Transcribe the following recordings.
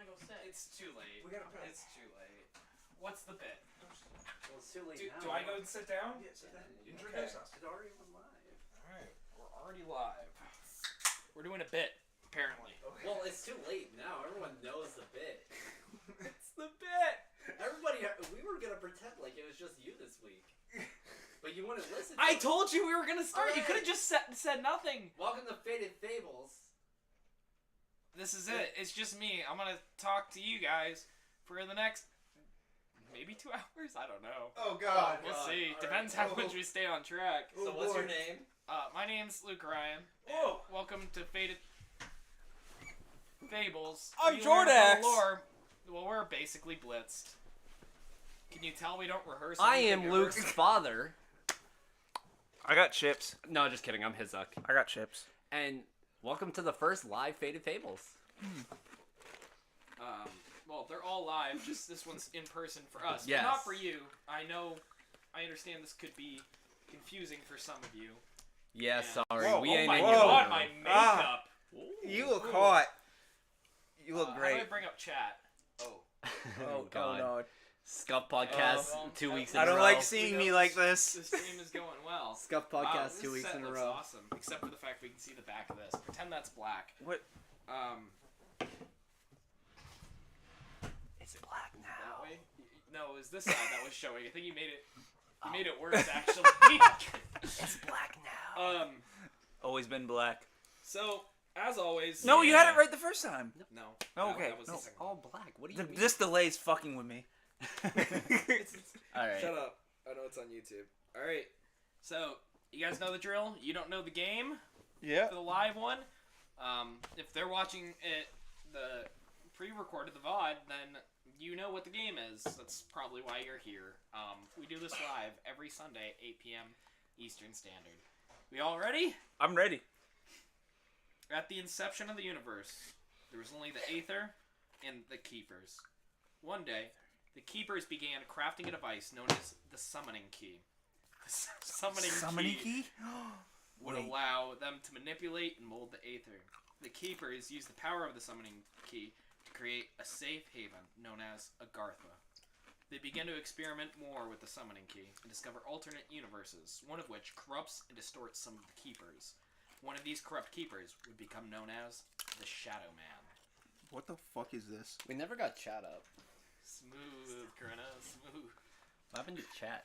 want to go sit. It's too late. It's too late. What's the bit? Well, it's too late now. Do I go and sit down? Yeah, sit down. Introduce us. It's already live. Alright, we're already live. We're doing a bit, apparently. Okay. Well, it's too late now. Everyone knows the bit. It's the bit! We were gonna pretend like it was just you this week. But you wouldn't listen to I it. told you we were gonna start. Right. You could have just said nothing. Welcome to Faded Fables. This is it. It's just me. I'm gonna talk to you guys for the next maybe 2 hours. I don't know. Oh God. We'll see. All Depends right. how much we stay on track. So what's your name? My name's Luke Ryan. Oh. Welcome to Faded Fables. I'm We learn Jordax. the lore. Well, we're basically blitzed. Can you tell we don't rehearse? I anything am ever? Luke's father. I got chips. No, just kidding. I'm Hizuk. I got chips. And welcome to the first live Faded Fables. Well, they're all live. Just this one's in person for us. Yes. But not for you. I understand this could be confusing for some of you. Yeah, Yeah. sorry. Whoa, we Oh ain't my in god, your my room. makeup. You look Ooh. hot. You look How do great. I bring up chat? Oh. Oh God. no. Scuff podcast well, 2 weeks in I a row. don't like seeing me like this. This stream is going well. Scuff Wow, podcast this 2 weeks set in a looks row. awesome, except for the fact we can see the back of this. Pretend that's black. What? It's black That now. way? No, it was this side that was showing. I think you made it. You made it worse, actually. It's black now. Always been black. So as always. No, you had it right the first time. No. Oh, No, okay. that was No. the second one. All black. What do you mean? This delay's fucking with me. All right. Shut up. I know it's on YouTube. All right. So you guys know the drill. You don't know the game Yeah. for the live one. If they're watching it, the pre-recorded, the VOD, then you know what the game is. That's probably why you're here. We do this live every Sunday, 8 p.m. Eastern Standard. We all ready? I'm ready. At the inception of the universe, there was only the Aether and the Keepers. One day, the Keepers began crafting a device known as the Summoning Key. The summoning key would Wait. allow them to manipulate and mold the Aether. The Keepers used the power of the Summoning Key to create a safe haven known as Agartha. They began to experiment more with the Summoning Key and discover alternate universes, one of which corrupts and distorts some of the Keepers. One of these corrupt Keepers would become known as the Shadow Man. What the fuck is this? We never got chat up. Smooth, Corinna, smooth. What happened to chat?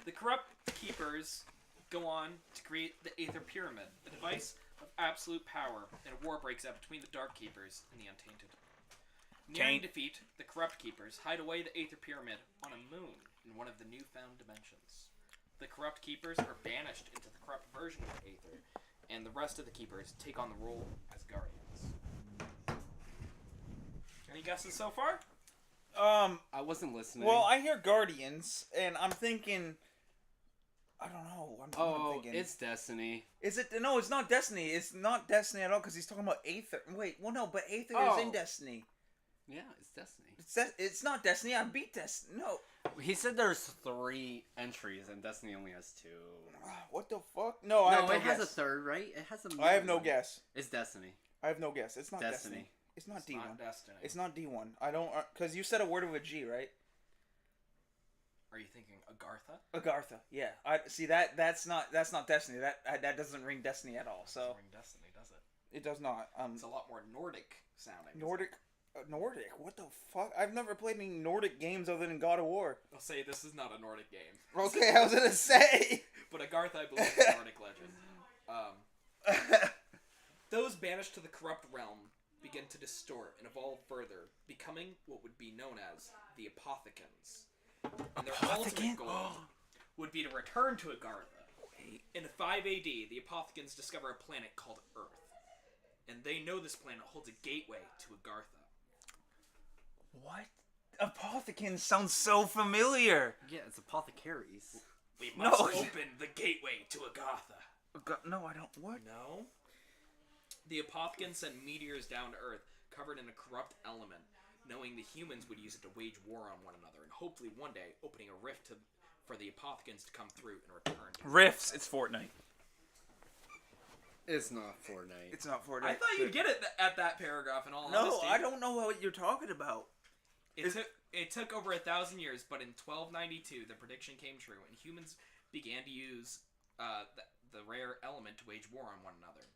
The corrupt Keepers go on to create the Aether Pyramid, a device of absolute power, and a war breaks out between the Dark Keepers and the Untainted. Nearing defeat, the corrupt Keepers hide away the Aether Pyramid on a moon in one of the newfound dimensions. The corrupt Keepers are banished into the corrupt version of the Aether, and the rest of the Keepers take on the role as Guardians. Any guesses so far? I wasn't listening. Well, I hear Guardians, and I'm thinking. I don't know. I'm thinking. It's Destiny. Is it? No, it's not Destiny. It's not Destiny at all because he's talking about Aether. Wait, well, no, but Aether is in Destiny. Yeah, it's Destiny. It's not Destiny. I beat Destiny. No. He said there's 3 entries and Destiny only has 2. What the fuck? No, I have No, no it has a guess. third, right? It has a. I have no one. guess. It's Destiny. I have no guess. It's not Destiny. Destiny. It's not It's D1. not Destiny. It's not D1. I don't because you said a word with a G, right? Are you thinking Agartha? Agartha. Yeah. I see that's not Destiny. That doesn't ring Destiny at all. So Doesn't ring Destiny, does it? it does not. It's a lot more Nordic sounding. isn't Nordic. Nordic. What the fuck? I've never played any Nordic games other than God of War. it? I'll say this is not a Nordic game. Okay, I was gonna say. But Agartha, I believe, is a Nordic legend. Those banished to the corrupt realm begin to distort and evolve further, becoming what would be known as the Apothicans. And their ultimate goal would be to return to Agartha. In 5 AD, the Apothicans discover a planet called Earth. And they know this planet holds a gateway to Agartha. What? Apothicans sounds so familiar. Yeah, it's Apothecaries. We No. must open the gateway to Agartha. No, I don't. What? No. The Apothicans sent meteors down to Earth, covered in a corrupt element, knowing the humans would use it to wage war on one another, and hopefully one day opening a rift for the Apothicans to come through and return. Rifts. It's Fortnite. It's not Fortnite. It's not Fortnite. I thought you'd get it at that paragraph in all No, honesty. I don't know what you're talking about. It took over 1,000 years, but in 1292, the prediction came true, and humans began to use the rare element to wage war on one another.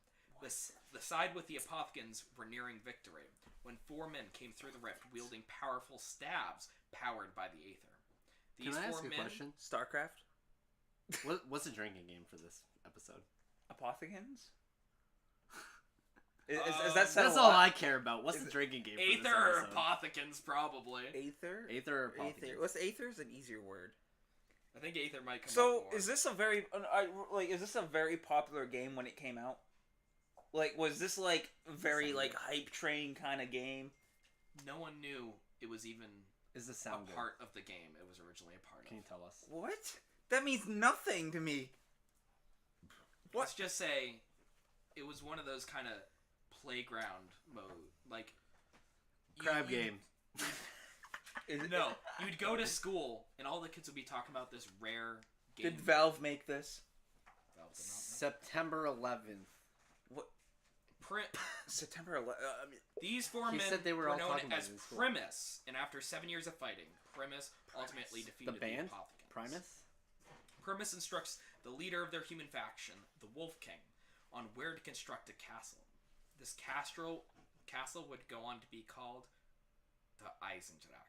The side with the Apothicans were nearing victory when 4 men came through the rift wielding powerful stabs powered by the Aether. Can I ask a question? StarCraft? What's the drinking game for this episode? Apothicans? Is that said That's a all lot? I care about. What's the drinking game for Aether this or episode? Apothicans, probably. Aether? Aether or Apothicans? What's Aether is an easier word. I think Aether might come up So, more. is this a very popular game when it came out? Like, was this like very like hype train kind of game? No one knew it was even Is this a sound good? part of the game it was originally a part Can you of. tell us? What? That means nothing to me. Let's just say it was one of those kind of playground mode. Like, Crab game. No, you'd go to school and all the kids would be talking about this rare game. Did Valve make this? Valve did not make September 11th. September 11th. These 4 He men said they were all known talking about as it in school. Primus, and after 7 years of fighting, Primus ultimately defeated The band? Apothicans. Primus? Primus instructs the leader of their human faction, the Wolf King, on where to construct a castle. This castle would go on to be called the Eisendrache.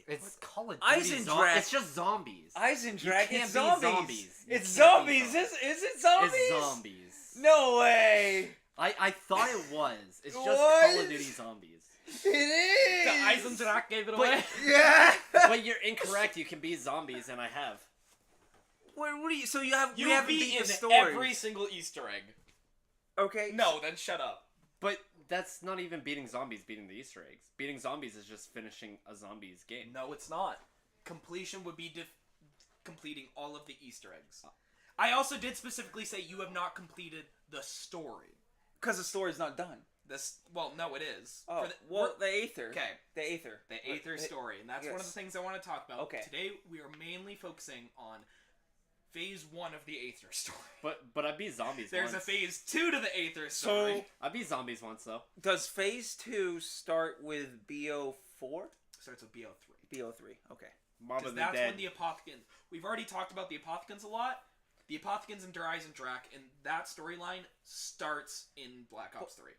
It's Call of Duty. Eisendrache. It's just zombies. Eisendrache. You can't It's be zombies. zombies. You It's can't be zombies. zombies. Is it zombies? It's zombies. No way. I thought it was. It's just What? Call of Duty zombies. It is. The Eisendrache gave it away. Yeah. But you're incorrect. You can be zombies, and I have. What do you? So you have? You we haven't beat beat in the story. every single Easter egg. Okay. No, then shut up. But that's not even beating zombies. Beating the Easter eggs. Beating zombies is just finishing a zombies game. No, it's not. Completion would be completing all of the Easter eggs. I also did specifically say you have not completed the story. Because the story's not done. No, it is. Oh, For the Aether. okay. The Aether. The Aether story, and that's one of the Yes. things I want to talk about. Okay. Today we are mainly focusing on Phase 1 of the Aether story. But I beat zombies. There's once. a Phase 2 to the Aether story. So I beat zombies once though. does Phase 2 start with BO4? Starts with BO3. BO3. Okay. Mob Because of the that's Dead. when the Apothicans... We've already talked about the Apothicans a lot. The Apothicans and Der Eisendrache, and that storyline starts in Black Ops 3.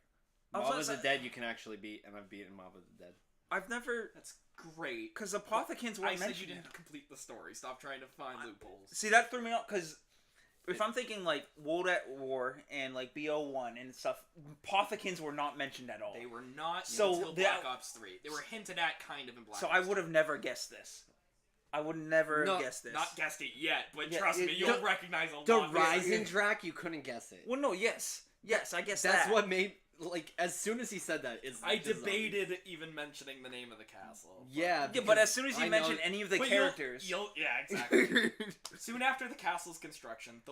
Mob of the Dead you can actually beat, and I've beaten Mob of the Dead. I've never... That's great. Because Apothicans I weren't said you mentioned. didn't complete the story. Stop trying to find loopholes. See, that threw me off, because if I'm thinking, like, World at War and, like, BO1 and stuff, Apothicans were not mentioned at all. They were not So until that- Black Ops 3. They were hinted at kind of in Black So Ops I would have never guessed this. I would never have guessed this. Not guessed it yet, but Yeah, trust it- me, you'll the- recognize a The lot. Eisendrache, you couldn't guess it. Well, no, yes. Yes, I guess That's that. what made, like, as soon as he said that, it's I it's zombies. debated even mentioning the name of the castle. Yeah, Yeah, but because as soon as you I mention know- any of the But characters... yeah, exactly. Soon after the castle's construction,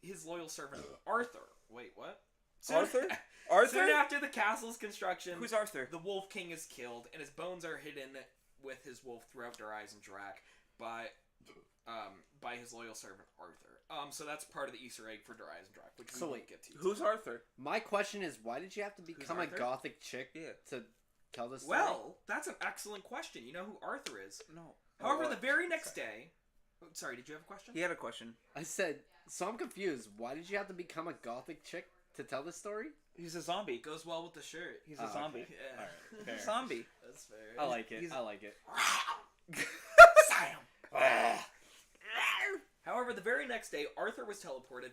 his loyal servant Arthur. Wait, what? Arthur? Soon Arthur? after the castle's construction, Who's Arthur? the Wolf King is killed, and his bones are hidden with his wolf throughout Der Eisendrache by his loyal servant Arthur. So that's part of the Easter egg for Der Eisendrache, which we So won't wait, get to. Who's Arthur? My question is, why did you have to become a Arthur? gothic chick Yeah. to tell this story? Well, that's an excellent question. You know who Arthur is. No. However, Oh, the very next day... Oh, sorry, did you have a question? He had a question. I said, so I'm confused. Why did you have to become a gothic chick to tell this story? He's a zombie. It goes well with the shirt. He's a zombie. okay. Yeah. Alright, fair. Zombie. That's fair. I like it. He's- I like it. Sam. However, the very next day, Arthur was teleported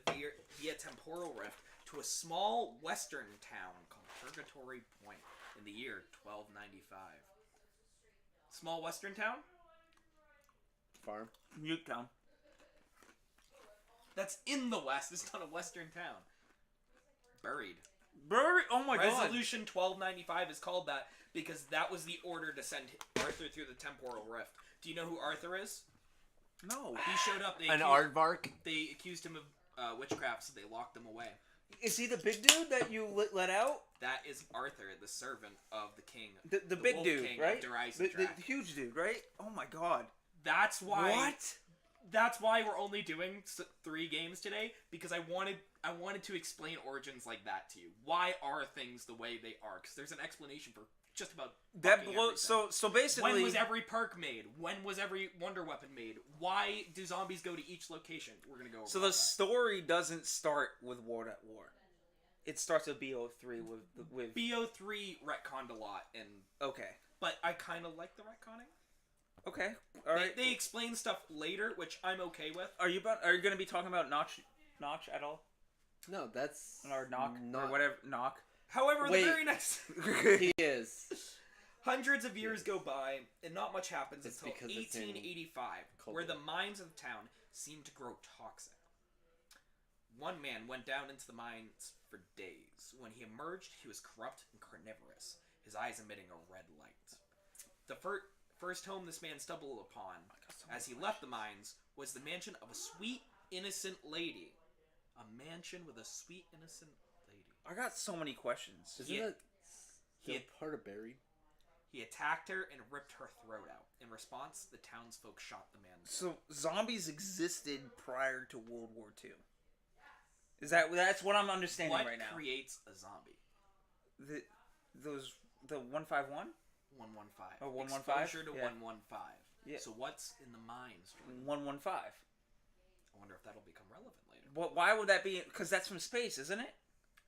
via temporal rift to a small western town called Purgatory Point in the year 1295. Small western town? Farm. Nuketown. That's in the west. It's not a western town. Buried. Burry. Oh my god. Resolution 1295 is called that because that was the order to send Arthur through the temporal rift. Do you know who Arthur is? No. He showed up. An aardvark? They accused him of witchcraft, so they locked him away. Is he the big dude that you let out? That is Arthur, the servant of the king. The big Wolf dude, King right? of Der The Eisendrache. huge dude, right? Oh my god. That's why. What? That's why we're only doing 3 games today, because I wanted wanted to explain Origins like that to you. Why are things the way they are? Because there's an explanation for just about That fucking blows. everything. So basically, When was every perk made? When was every Wonder Weapon made? Why do zombies go to each location? We're gonna go over so all the that. story doesn't start with World at War. It starts with BO3 with. BO3 retconned a lot, Okay. but I kind of like the retconning. Okay. All right. They explain stuff later, which I'm okay with. Are you going to be talking about Notch at all, No, that's or Knock not. or whatever Knock? However, Wait. the very next He is. hundreds of years go by, and not much happens It's until because it's in 1885, where the mines of the town seem to grow toxic. One man went down into the mines for days. When he emerged, he was corrupt and carnivorous, his eyes emitting a red light. The first home this man stumbled upon, as he left the mines, was the mansion of a sweet, innocent lady. A mansion with a sweet, innocent lady. I got so many questions. Isn't He- that he- still part of Buried? He attacked her and ripped her throat out. In response, the townsfolk shot the man dead. So zombies existed prior to World War II. That's what I'm understanding What right now? creates a zombie? The 151? 115. Oh, 115? Exposure to Yeah. 115. Yeah. So what's in the mines? Jordan? 115. I wonder if that'll become relevant later. Why would that be? Because that's from space, isn't it?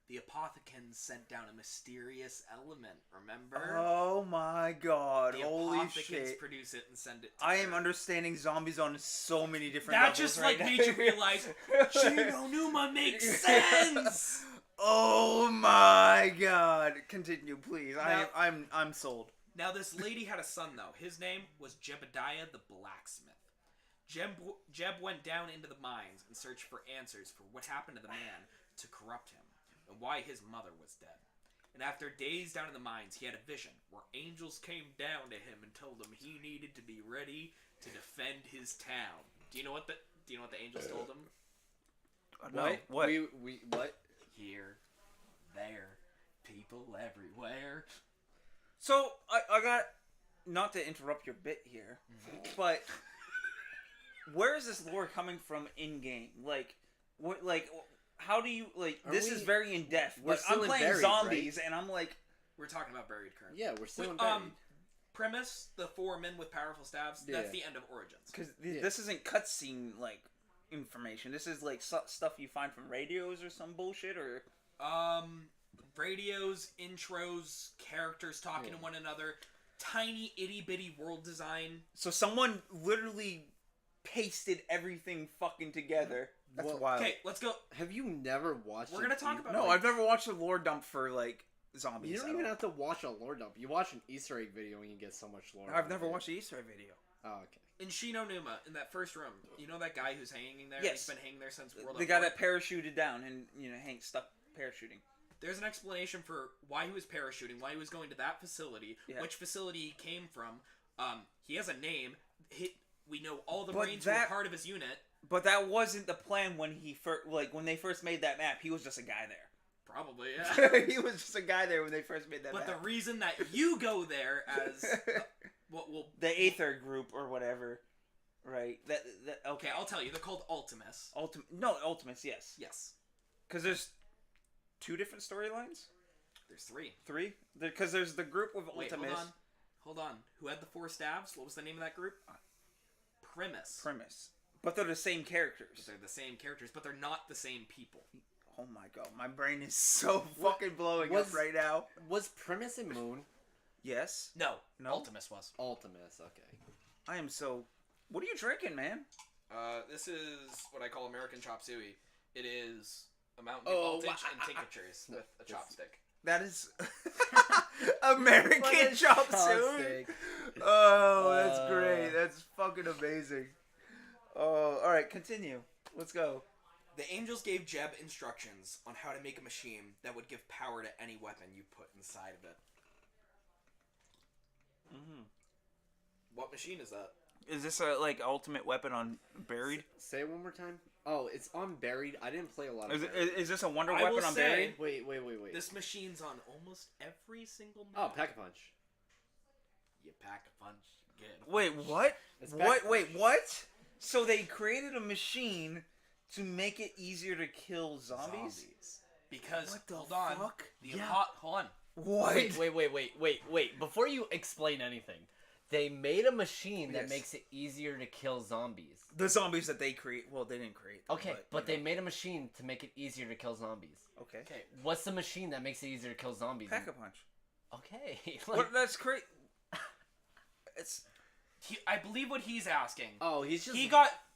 The apothecans sent down a mysterious element, remember? Oh my god! the Holy apothecans shit! produce it and send it to I am Earth. understanding zombies on so many different That levels just right like now. made you realize Chino Numa makes sense. Oh my god! Continue, please. Now- I'm sold. Now this lady had a son though. His name was Jebediah the blacksmith. Jeb went down into the mines and searched for answers for what happened to the man to corrupt him and why his mother was dead. And after days down in the mines, he had a vision where angels came down to him and told him he needed to be ready to defend his town. Do you know what the angels told him? No, what? We what? Here, there, people everywhere. So I got, not to interrupt your bit here, but where is this lore coming from in game? Like, what? Like, how do you like? Are This we- is very in depth. we're Like, still I'm in playing Buried, zombies, and I'm like, We're talking about Buried currently. Yeah, we're still in Wait, Buried. Premise: the 4 men with powerful staves. Yeah. That's the end of Origins. because Yeah. this isn't cutscene like information. This is like stuff you find from radios or some bullshit or. Radios, intros, characters talking Yeah. to one another, tiny itty bitty world design. So someone literally pasted everything fucking together. That's Well, wild. Okay, let's go. Have you never watched? We're gonna talk about No, it. I've never watched a lore dump for like zombies. You don't at even all. have to watch a lore dump. You watch an Easter egg video and you get so much lore. I've out never of it. watched the Easter egg video. Oh, okay. In Shino Numa, in that first room, you know that guy who's hanging there? Yes. He's been hanging there since World The at guy War? that parachuted down and Hank stuck parachuting. There's an explanation for why he was parachuting, why he was going to that facility, Yeah. which facility he came from. He has a name. We know all the But brains who were that- part of his unit. But that wasn't the plan when when they first made that map. He was just a guy there. Probably, yeah. He was just a guy there when they first made that But the map. reason that you go there as what will The Aether group or whatever, right? That okay. okay, I'll tell you. They're called Ultimus. Ultimates, yes. Yes, Because there's 2 different storylines, there's 3. 3. Because there's the group with Wait, Ultimates. hold on. Who had the 4 staves? What was the name of that group? Premise. But they're the same characters. But they're the same characters, but they're not the same people. Oh my god, my brain is so fucking blowing was- up right now. Was Premise and Moon Yes, No, No? Ultimus was. Ultimus? Okay. I am so. What are you drinking, man? This is what I call American chop suey. It is a Mountain Dew Oh, voltage and tinctures with a This- chopstick. That is American Fucking chop chopstick. suey. Oh, that's Uh, great. That's fucking amazing. Oh, all right, continue. Let's go. The angels gave Jeb instructions on how to make a machine that would give power to any weapon you put inside of it. Mm-hmm. What machine is that? Is this a like ultimate weapon on Buried? Say it one more time. Oh, it's on Buried. I didn't play a lot of. Is, Buried. is this a wonder I weapon will on say- Buried? Wait. This machine's on almost every single Oh, map. Pack-a-Punch. You pack a punch, get a Wait, punch. what? It's What? Pack-a-Punch. Wait, what? So they created a machine to make it easier to kill zombies? Because What the hold on, fuck? hold on. What? Wait. Before you explain anything, they made a machine that Yes. makes it easier to kill zombies. The zombies that they create. Well, they didn't create them, Okay, but they made a machine to make it easier to kill zombies. Okay. Okay, What's the machine that makes it easier to kill zombies? Pack-a-punch. Okay. What? That's great. It's... I believe what he's asking. Oh, he's just.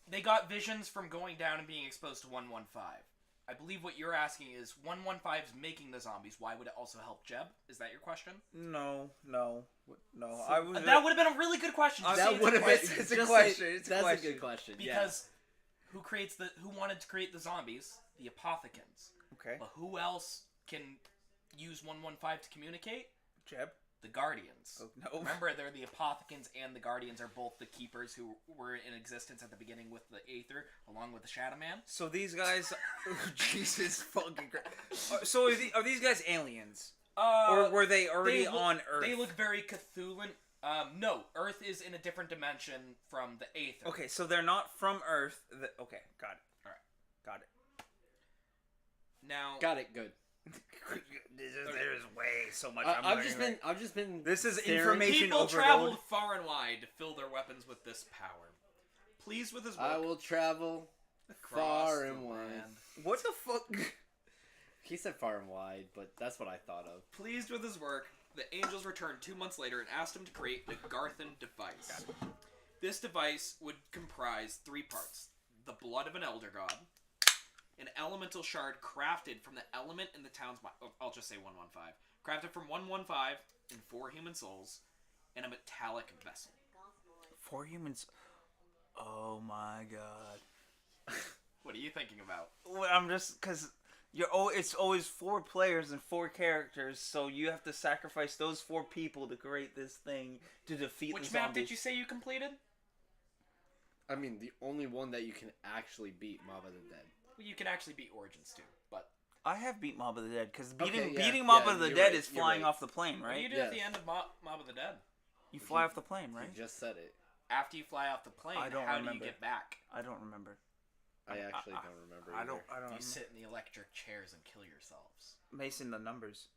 They got visions from going down and being exposed to 115. I believe what you're asking is 115's making the zombies. Why would it also help Jeb? Is that your question? No. So- I was... That would have been a really good question. Just say That it's a would have question. been. It's a just question, say- it's a that's question. a good question. Because who wanted to create the zombies? The Apothicans. Okay. But who else can use 115 to communicate? Jeb? The Guardians. Oh, no. Remember, they're the Apothicans and the Guardians are both the keepers who were in existence at the beginning with the Aether, along with the Shadow Man. So these guys... Jesus fucking Christ. So are these guys aliens? Or were they already on Earth? They look very Cthulhu. No, Earth is in a different dimension from the Aether. Okay, so they're not from Earth. Okay, got it. Alright. Got it. Now, Got it. Good. There's way so much I'm I've learning just right been. I've just been. This is staring- information people overload. traveled far and wide to fill their weapons with this power. Pleased with his work. I will travel across far the and wide. land. What the fuck? He said far and wide, but that's what I thought of. Pleased with his work, the angels returned 2 months later and asked him to create the Garthan device. This device would comprise 3 parts: the blood of an elder god, an elemental shard crafted from the element in the town's I'll just say 115. Crafted from 115 and 4 human souls, and a metallic vessel. 4 humans. Oh my god. What are you thinking about? Well, I'm just because it's always 4 players and 4 characters, so you have to sacrifice those 4 people to create this thing to defeat Which the map zombies. did you say you completed? I mean, the only one that you can actually beat Mob of the Dead. Well, you can actually beat Origins too, but I have beat Mob of the Dead because Okay, yeah. beating Mob Yeah, of the you're Dead right, is you're flying right. off the plane, what do you right? do at the Yes. end of Mob of the Dead? You fly off the plane, right? You just said it. After you fly off the plane, I don't how do remember. you get back? I don't remember. I actually don't remember. I don't. either. I don't. You Remember. sit in the electric chairs and kill yourselves. Mason the numbers.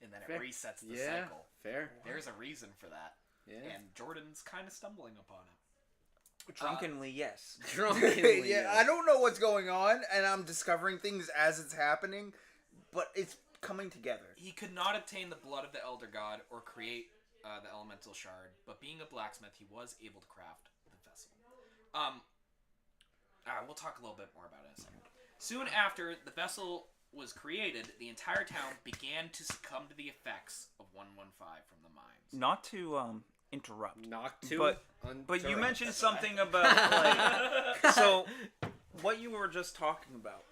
And then Fair. it resets the Yeah, cycle. fair. There's a reason for that. Yeah. And Jordan's kind of stumbling upon it. Drunkenly, yes. Drunkenly, yeah, yes. I don't know what's going on, and I'm discovering things as it's happening, but it's coming together. He could not obtain the blood of the Elder God or create the elemental shard, but being a blacksmith, he was able to craft the vessel. We'll talk a little bit more about it in a second. Soon after the vessel was created, the entire town began to succumb to the effects of 115 from the mines. Not to interrupt, Knock to. but you mentioned That's all right. something about like so. What you were just talking about,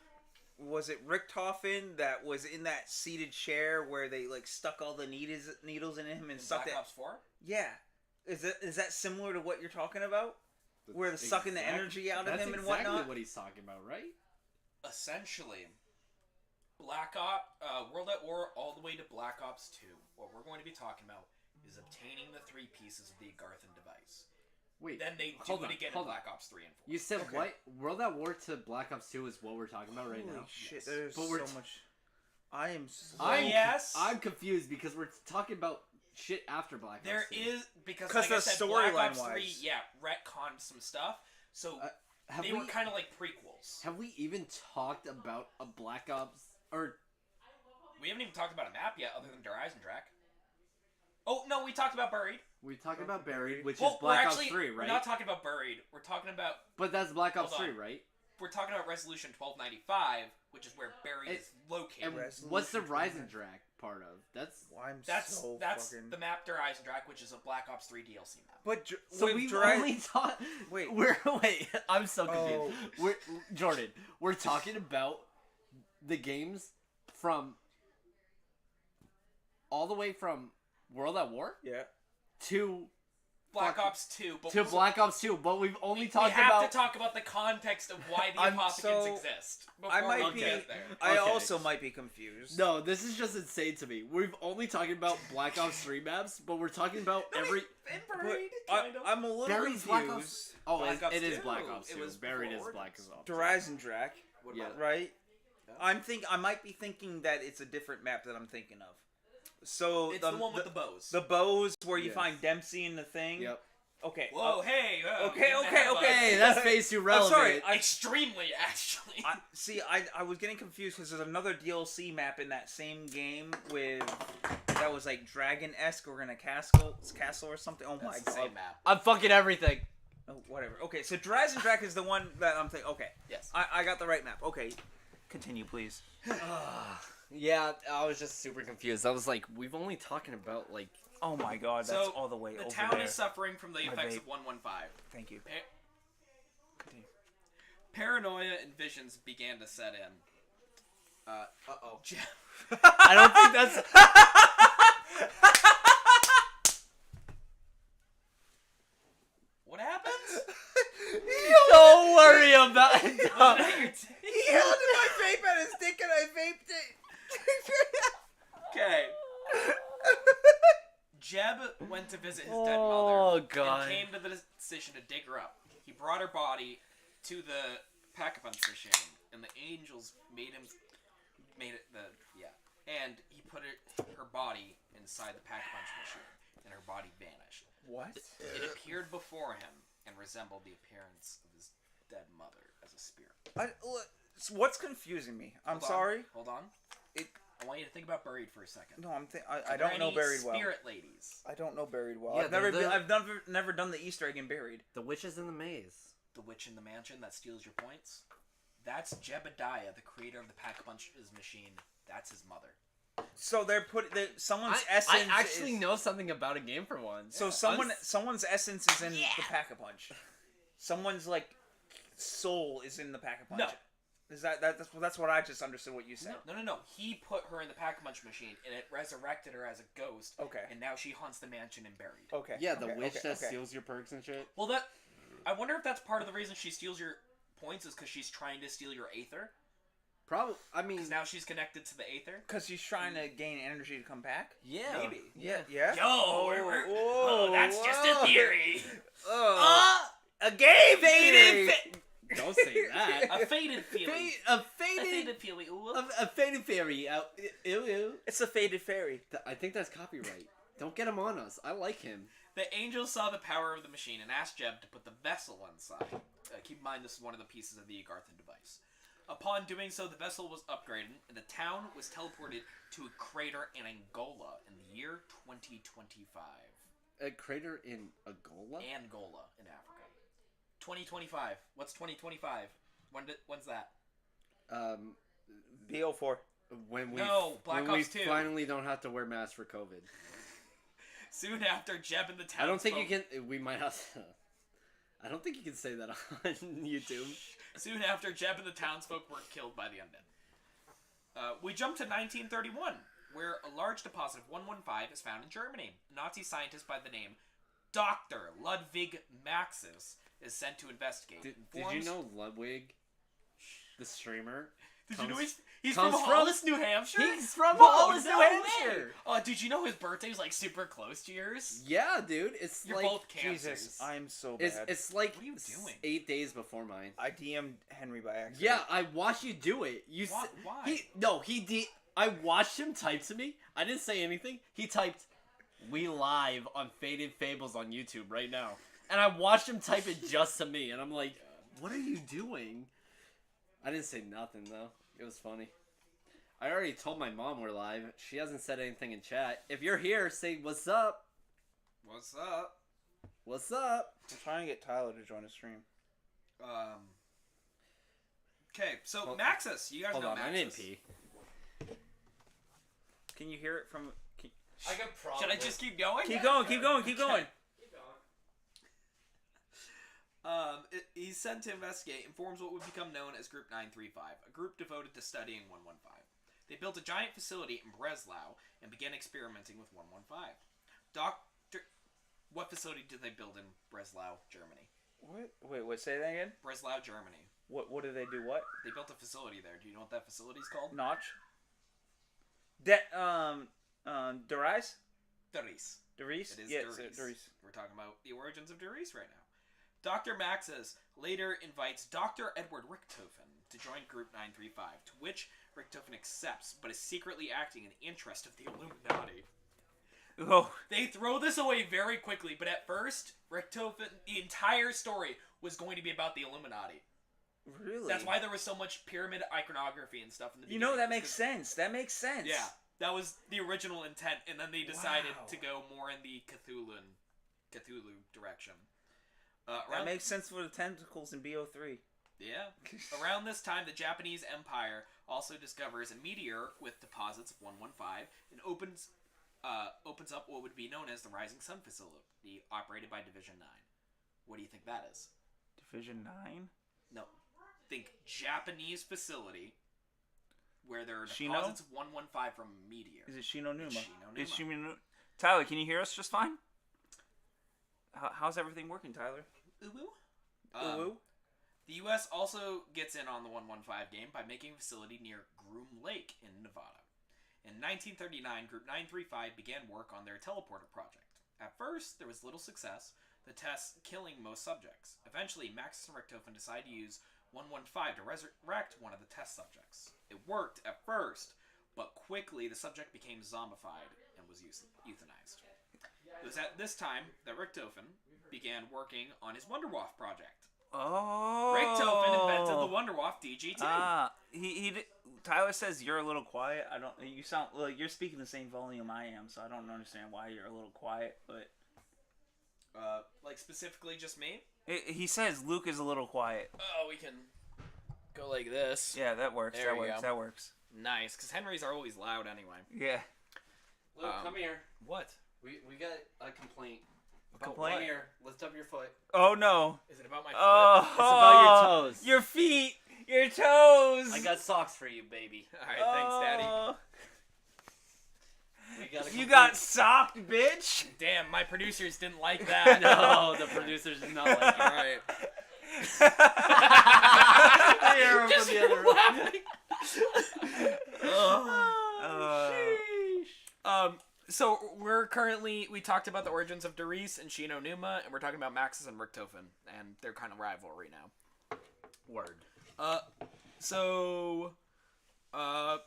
was it Richtofen that was in that seated chair where they like stuck all the needles in him and In stuck Black it? Ops 4? Yeah, is that similar to what you're talking about? Where they're sucking the energy out of That's him and exactly whatnot? what he's talking about, right? Essentially, Black Ops, World at War all the way to Black Ops 2. What we're going to be talking about is obtaining the 3 pieces of the Garthan device. Wait. Then they do hold it on, again in hold on. Black Ops 3 and 4. You said Okay. what? World at War to Black Ops 2 is what we're talking about right Holy now. shit, Yes. there's But so we're much. I am so... Yes. I'm confused because we're talking about shit after Black There Ops 2. is, because 'Cause like I the said, Black storyline Ops 3, wise. yeah, retconned some stuff. So Have they we were kind of like prequels. have we even talked about a Black Ops or We haven't even talked about a map yet, other than Der Eisendrache. Oh no, we talked about Buried. we talked about Buried, which Well, is Black we're actually, Ops 3, We're right? not talking about Buried. We're talking about But that's Black Ops Hold 3, on. right? we're talking about Resolution 1295, which is where Buried It- is located. And Resolution what's the 12. Ryzendrack part of? That's I'm That's so fucking... the map Der Eisendrache, which is a Black Ops 3 DLC map. But so with we've Dry- only talked. Wait. Wait. I'm so confused. Oh. We're Jordan. We're talking about the games from all the way from World at War Yeah. to Black Ops 2. But to Black Ops 2, but we've only talked we have about. to talk about the context of why the I'm Apothicons so- exist. I before might we be. get there. I Okay. also might be confused. No, this is just insane to me. We've only talking about Black Ops 3 maps, but we're talking about every. And But Buried, kind of. I'm a little Buried's Black Ops. confused. Oh, Black Ops it is 2. Black Ops It 2. was Buried is before Black Ops 2. Horizon Drac, What Yeah. about it? right? Yeah. I might be thinking that it's a different map that I'm thinking of. So It's the one with the bows. the bows where you Yes. find Dempsey in the thing. Yep. Okay. Whoa, hey. okay, getting okay, ahead of okay. us. Hey, that's face too I'm relevant. sorry. Extremely, actually. I was getting confused because there's another DLC map in that same game with that was like dragon-esque or in a castle or something. Oh my That's the god. same map. I'm fucking everything. Oh, whatever. Okay, so Horizon Drac is the one that I'm thinking. Okay, Yes. I got the right map. Okay, continue, please. Yeah, I was just super confused. I was like, we've only talking about like. Oh my god, that's So, all the way The over town there. is suffering from the My effects vape. of 115. Thank you. Continue. Paranoia and visions began to set in. Uh-oh. I don't think that's. What happens? Don't worry about it. Was that your He held my vape at his dick and I vaped it. Okay. Jeb went to visit his dead Oh, mother God. and came to the decision to dig her up. He brought her body to the pack-a-punch machine, and the angels made and he put her body inside the pack-a-punch machine, and her body vanished. What? It appeared before him and resembled the appearance of his dead mother as a spirit. What's confusing me? I'm Hold on, sorry. Hold on. I want you to think about Buried for a second. No, I Are there don't know any Buried well. spirit ladies. I don't know Buried well. Yeah, I've never done the Easter egg in Buried. The witches in the maze. The witch in the mansion that steals your points. That's Jebediah, the creator of the Pack-a-Punch's machine. That's his mother. So someone's I essence. actually is, know something about a game for once. So someone's essence is in the Pack-a-Punch. Someone's like soul is in the Pack-a-Punch. No. Is that's what I just understood what you said. No. He put her in the Pack-a-Punch machine, and it resurrected her as a ghost. Okay. And now she haunts the mansion in Buried. Okay. Yeah, the okay, witch okay, that okay. steals your perks and shit. Well, I wonder if that's part of the reason she steals your points is because she's trying to steal your Aether. Probably. I mean, Because now she's connected to the Aether. Because she's trying to gain energy to come back. yeah, Maybe. Yeah. Yeah. Yo, that's just a theory. A game Faded. Don't say that. A faded feeling. A A faded. faded feeling. Ooh. A faded fairy. Ew, ew. It's a faded fairy. I think that's copyright. Don't get him on us. I like him. The angels saw the power of the machine and asked Jeb to put the vessel inside. Keep in mind, this is one of the pieces of the Agarthan device. Upon doing so, the vessel was upgraded, and the town was teleported to a crater in Angola in the year 2025. A crater in Angola? Angola in Africa. 2025. What's 2025? When's that? BO4. When we Black when Ops we 2. finally don't have to wear masks for COVID. Soon after, Jeb and the town. I don't think you can. We might have. I don't think you can say that on YouTube. Soon after, Jeb and the townsfolk were killed by the undead. We jump to 1931, where a large deposit of 115 is found in Germany. A Nazi scientist by the name Dr. Ludwig Maxis is sent to investigate. Did you know Ludwig, the streamer? Did you know he's comes from from- Hollis, New Hampshire? He's from Whoa, Hollis, no New Hampshire. way. Oh, did you know his birthday's like super close to yours? Yeah, dude. It's You're like both cancers. Jesus, I'm so bad. it's like What are you doing? 8 days before mine. I DM'd Henry by accident. Yeah, I watched you do it. Why? I watched him type to me. I didn't say anything. He typed, "We live on Faded Fables on YouTube right now," and I watched him type it just to me, and I'm like, "What are you doing?" I didn't say nothing though. It was funny. I already told my mom we're live. She hasn't said anything in chat. If you're here, say what's up. What's up? What's up? I'm trying to get Tyler to join the stream. Okay, so Hold- Maxis, you guys Hold know on, Maxis. I didn't pee. Can you hear it from? I can probably. Should I just keep going? Keep going, keep going, keep going. Keep going. He's sent to investigate and forms what would become known as Group 935, a group devoted to studying 115. They built a giant facility in Breslau and began experimenting with 115. What facility did they build in Breslau, Germany? What? Wait. Say that again. Breslau, Germany. What did they do? What? They built a facility there. Do you know what that facility's called? Notch. Derice. Dries. Derice. It is Yeah, Dries. Derice. We're talking about the origins of Dries right now. Dr. Maxis later invites Dr. Edward Richthofen to join Group 935, to which Richthofen accepts, but is secretly acting in the interest of the Illuminati. Oh. They throw this away very quickly, but at first, Richthofen, the entire story was going to be about the Illuminati. Really? That's why there was so much pyramid iconography and stuff in the You beginning. know, that makes sense. That makes sense. Yeah, that was the original intent, and then they decided Wow. to go more in the Cthulhu direction. That makes sense for the tentacles in BO3. Yeah. Around this time, the Japanese Empire also discovers a meteor with deposits of 115 and opens up what would be known as the Rising Sun facility, operated by Division 9. What do you think that is? Division 9? No. Think Japanese facility where there are Shino? deposits of 115 from a meteor. Is it Shinonuma? It's Shinonuma. It's Shinonuma. Tyler, can you hear us just fine? How's everything working, Tyler? Ooh. The U.S. also gets in on the 115 game by making a facility near Groom Lake in Nevada. In 1939, Group 935 began work on their teleporter project. At first, there was little success, the tests killing most subjects. Eventually, Maxis and Richthofen decided to use 115 to resurrect one of the test subjects. It worked at first, but quickly the subject became zombified and was euthanized. It was at this time that Richthofen began working on his Wonderwaff project. Oh. Richthofen invented the Wonderwaff DG2. Tyler says you're a little quiet. I don't. You sound like you're speaking the same volume I am, so I don't understand why you're a little quiet. But like specifically just me? he says Luke is a little quiet. Oh, we can go like this. Yeah, that works. There That we works. go. That works. Nice, because Henry's are always loud anyway. Yeah. Luke, come here. What? We got a complaint. Complaint? Come here. Lift up your foot. Oh no. Is it about my foot? Oh. It's about your toes. Your feet. Your toes. I got socks for you, baby. Alright, thanks, Daddy. Oh. We got a You complaint. got socked, bitch. Damn, my producers didn't like that. No, the producers did not like it. Alright. I hear him from the other room. So we talked about the origins of Derice and Shinonuma, and we're talking about Maxis and Richthofen, and their kind of rivalry now. Word.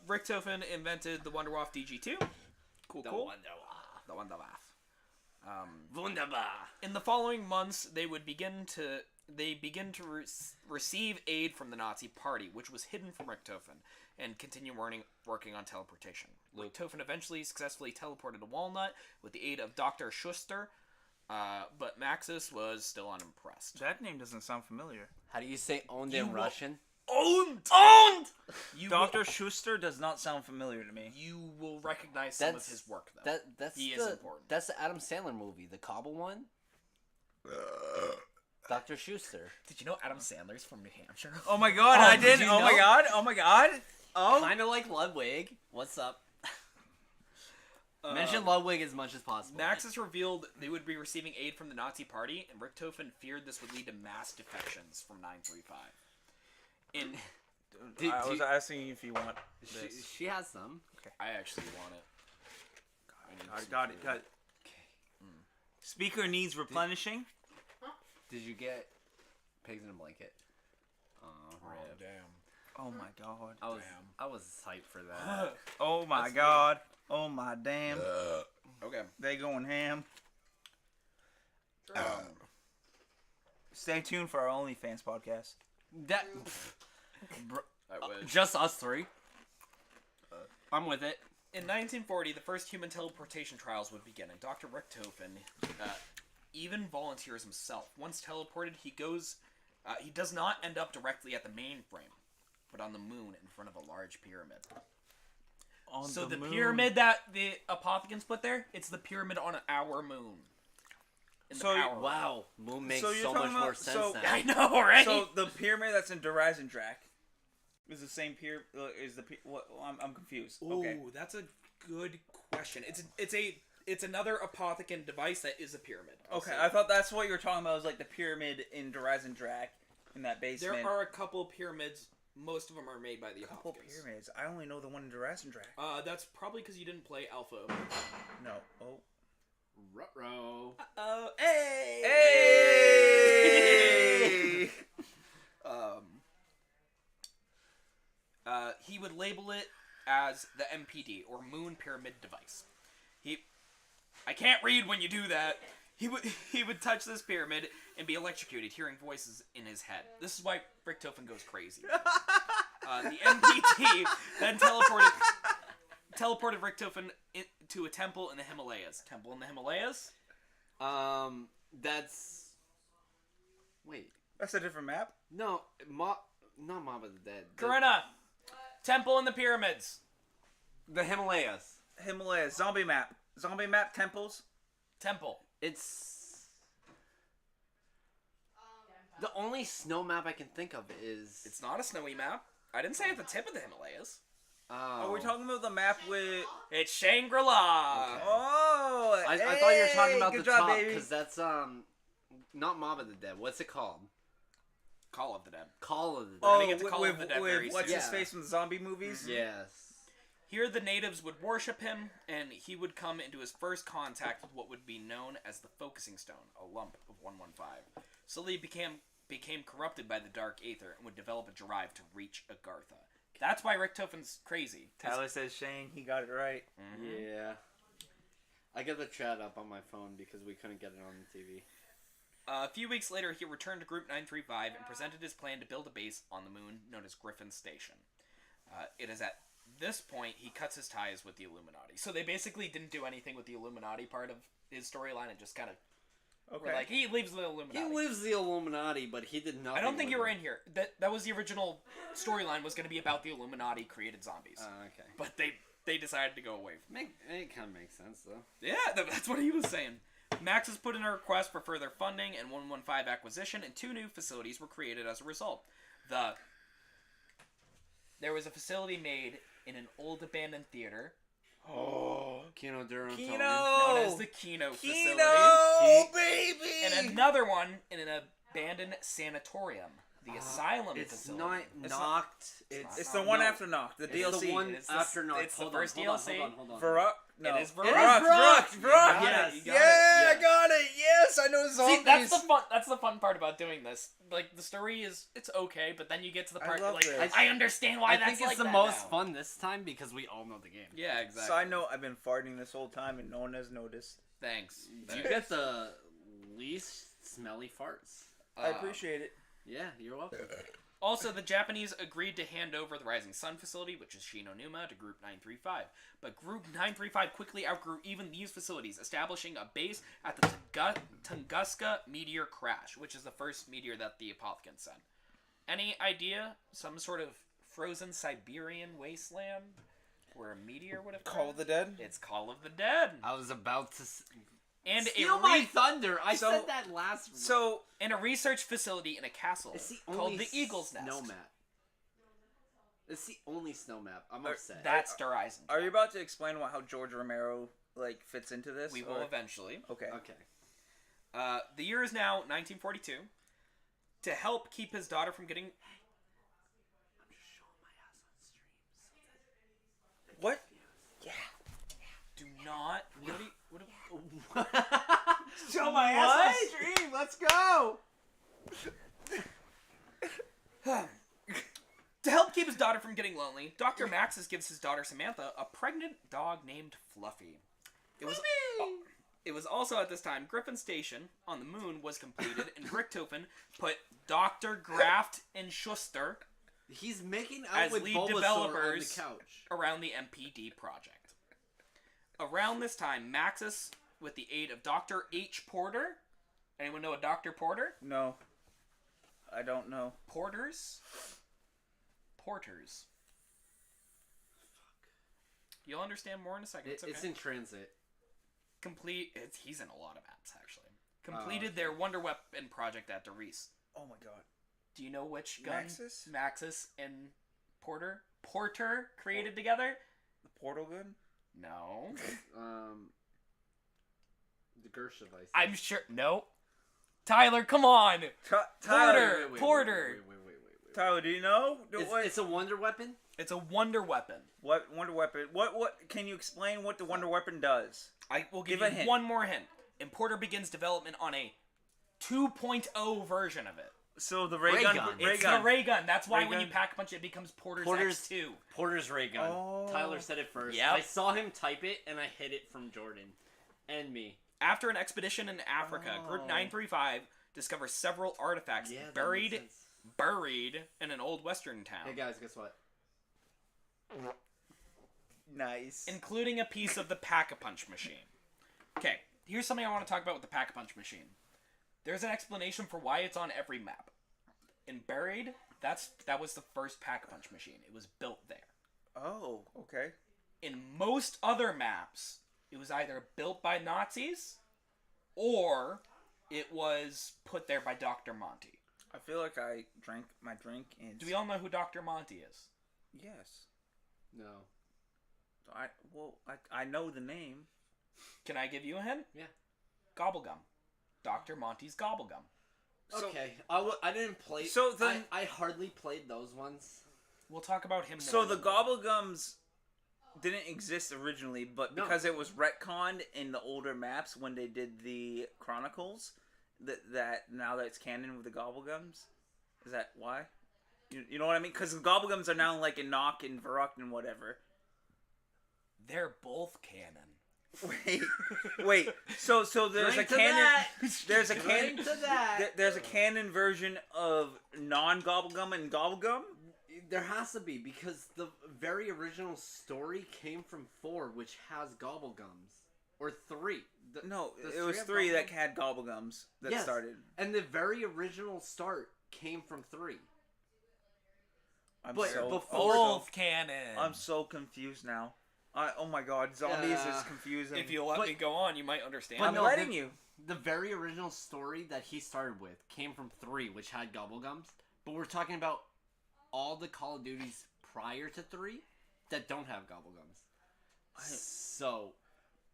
Richthofen invented the Wonderwaff DG2. Cool. The Wonderwaff. Wunderbar. In the following months, they begin to receive aid from the Nazi Party, which was hidden from Richthofen, and continue working on teleportation. Richthofen eventually successfully teleported to Walnut with the aid of Dr. Schuster, but Maxis was still unimpressed. That name doesn't sound familiar. How do you say owned You in will- Russian? Owned! Dr. Schuster does not sound familiar to me. You will recognize some of his work, though. That's He the, is important. That's the Adam Sandler movie, the Cobble one. Dr. Schuster. Did you know Adam Sandler's from New Hampshire? Oh my god, Oh, I did didn't. you Oh my know? god. Oh my god. Oh. Kind of like Ludwig. What's up? Mention Ludwig as much as possible. Maxis revealed they would be receiving aid from the Nazi Party, and Richthofen feared this would lead to mass defections from 935. I was asking you if you want this. She has some. I actually want it. I got it. Got it. Speaker needs replenishing. Did you get pigs in a blanket? Oh, Oh, rip. damn. Oh my god. I was hyped for that. Oh my That's god. Oh my damn. Okay. They going ham. Stay tuned for our OnlyFans podcast. That I wish. just us three. I'm with it. In 1940, the first human teleportation trials would begin, and Dr. Richthofen even volunteers himself. Once teleported, he does not end up directly at the mainframe, but on the moon in front of a large pyramid. On So the moon. pyramid that the Apothicans put there, it's the pyramid on our moon. In the So- power. Wow, moon makes So you're so talking much more about- sense so- now. I know, right? So the pyramid that's in Drak is the same What? I'm confused. Ooh, Okay. that's a good question. It's a It's another apothecant device that is a pyramid. Okay, I thought that's what you were talking about. Was like the pyramid in Horizon Drac in that basement. There are a couple pyramids. Most of them are made by the couple apothecants. pyramids. I only know the one in Horizon Drac. That's probably because you didn't play Alpha. No. Oh. Ruh-roh. Oh, hey! Hey! He would label it as the MPD, or Moon Pyramid Device. I can't read when you do that. He would touch this pyramid and be electrocuted, hearing voices in his head. This is why Richtofen goes crazy. The MPD then teleported Richtofen to a temple in the Himalayas. Temple in the Himalayas? That's... Wait. That's a different map? No, not Mob of the Dead. Corinna! Temple in the pyramids. The Himalayas. Himalayas. Zombie map. Zombie map, temples. Temple. It's... The only snow map I can think of is... It's not a snowy map. I didn't say at the tip of the Himalayas. Oh, we're talking about the map with... It's Shangri-La. Okay. Oh! I thought you were talking about good the job, top, baby. because that's, not Mob of the Dead. What's it called? Call of the Dead. Call of the Dead. gonna get to Call of the Dead very what's soon. his face from the zombie movies? Yes. Here the natives would worship him, and he would come into his first contact with what would be known as the Focusing Stone, a lump of 115. Slowly became corrupted by the Dark Aether and would develop a drive to reach Agartha. That's why Richtofen's crazy. Tyler says Shane, he got it right. Mm-hmm. Yeah. I got the chat up on my phone because we couldn't get it on the TV. A few weeks later, he returned to Group 935 and presented his plan to build a base on the moon known as Griffin Station. It is at this point he cuts his ties with the Illuminati. So they basically didn't do anything with the Illuminati part of his storyline and just kind of were like, he leaves the Illuminati. He leaves the Illuminati, but he did nothing. I don't think you with were it. in here. That was the original storyline, was going to be about the Illuminati created zombies. Okay. But they decided to go away from it. It kind of makes sense, though. Yeah, that's what he was saying. Max has put in a request for further funding and 115 acquisition, and 2 new facilities were created as a result. There was a facility made in an old abandoned theater. Oh, Kino Durham. Kino! Known as the Kino facility. Kino, baby! And another one in an abandoned sanatorium. The asylum It's facility. not knocked. It's the one after Knock, the It's DLC. the one It's the- after knocked. it's the Hold first on, DLC. Hold on. Varrock? No. It is It Varrock. is Varrock, Varrock. Varrock. Yes. You got Yeah, it. I got it. Yes, I know zombies. See, that's the fun part about doing this. Like, the story it's okay, but then you get to the I part love like, this. I understand why I that's think it's like the that most now. fun this time because we all know the game. Yeah, exactly. Side note, I've been farting this whole time and no one has noticed. Thanks. You get the least smelly farts. I appreciate it. Yeah, you're welcome. Also, the Japanese agreed to hand over the Rising Sun facility, which is Shinonuma, to Group 935. But Group 935 quickly outgrew even these facilities, establishing a base at the Tunguska meteor crash, which is the first meteor that the Apothecant sent. Any idea? Some sort of frozen Siberian wasteland where a meteor would have Call of the Dead? It's Call of the Dead. I was about to And steal my thunder. I said that last. and a research facility in a castle It's the called only the Eagle's Nest. snow map. It's the only snow map. I'm upset. That's Horizon. Are you about to explain how George Romero fits into this? We will eventually. Okay. Okay. The year is now 1942. To help keep his daughter from getting... I'm just showing my ass on stream. What? Yeah. Do not... Show my ass on stream. Let's go. To help keep his daughter from getting lonely, Dr. Maxis gives his daughter Samantha a pregnant dog named Fluffy. It was also at this time Griffin Station on the moon was completed, and Richtofen put Dr. Graft and Schuster He's making out as with lead Bulbasaur developers on the couch. around the MPD project. Around this time, Maxis, with the aid of Dr. H. Porter, anyone know a Dr. Porter? No. I don't know. Porters. You'll understand more in a second. It's okay. It's in transit. He's in a lot of apps, actually. Completed their Wonder Weapon project at Doris. Oh my god. Do you know which gun Maxis? Maxis and Porter created together? The portal gun? No. Gershavice. I'm sure. No. Tyler, come on. Tyler, Porter. Wait. Tyler, do you know? It's a wonder weapon? It's a wonder weapon. What Wonder Weapon? What? Can you explain what the Wonder Weapon does? I will give Give a you hint. one more hint. And Porter begins development on a 2.0 version of it. So the Ray ray gun. gun. It's the ray gun. That's why Ray when you gun. pack a punch, it becomes Porter's X2. Porter's ray gun. Oh. Tyler said it first. Yep. I saw him type it, and I hid it from Jordan. And me. After an expedition in Africa, Group 935 discovers several artifacts Yeah, that buried makes sense. buried in an old western town, Hey guys, guess what? Nice. including a piece of the Pack-a-Punch machine. Okay, here's something I want to talk about with the Pack-a-Punch machine. There's an explanation for why it's on every map. In Buried, that was the first Pack-a-Punch machine. It was built there. Oh, okay. In most other maps, it was either built by Nazis or it was put there by Dr. Monty. I feel like I drank my drink and. Do we all know who Dr. Monty is? Yes. No. I know the name. Can I give you a hint? Yeah. Gobblegum. Dr. Monty's Gobblegum. So- Okay. I didn't play. So then- I hardly played those ones. We'll talk about him more. So the later. Gobblegums didn't exist originally, but No. because it was retconned in the older maps when they did the Chronicles, that now that it's canon with the Gobblegums, is that why? You know what I mean? Because the Gobblegums are now like in Nock and Varuk and whatever. They're both canon. Wait. So there's Drink a to canon. that. There's a Drink canon. to that. There's a canon version of non-Gobblegum and Gobblegum. There has to be, because the very original story came from 4, which has Gobblegums. Or 3. No, Does it was have 3 that Gobblegums? had Gobblegums that Yes. started. And the very original start came from 3. I'm But so, before- Both canon. I'm so confused now. Oh my god, zombies Yeah. is confusing. If you let But- me go on, you might understand. but I'm no, letting you. The very original story that he started with came from 3, which had Gobblegums. But we're talking about all the Call of Duties prior to 3 that don't have Gobblegums. So,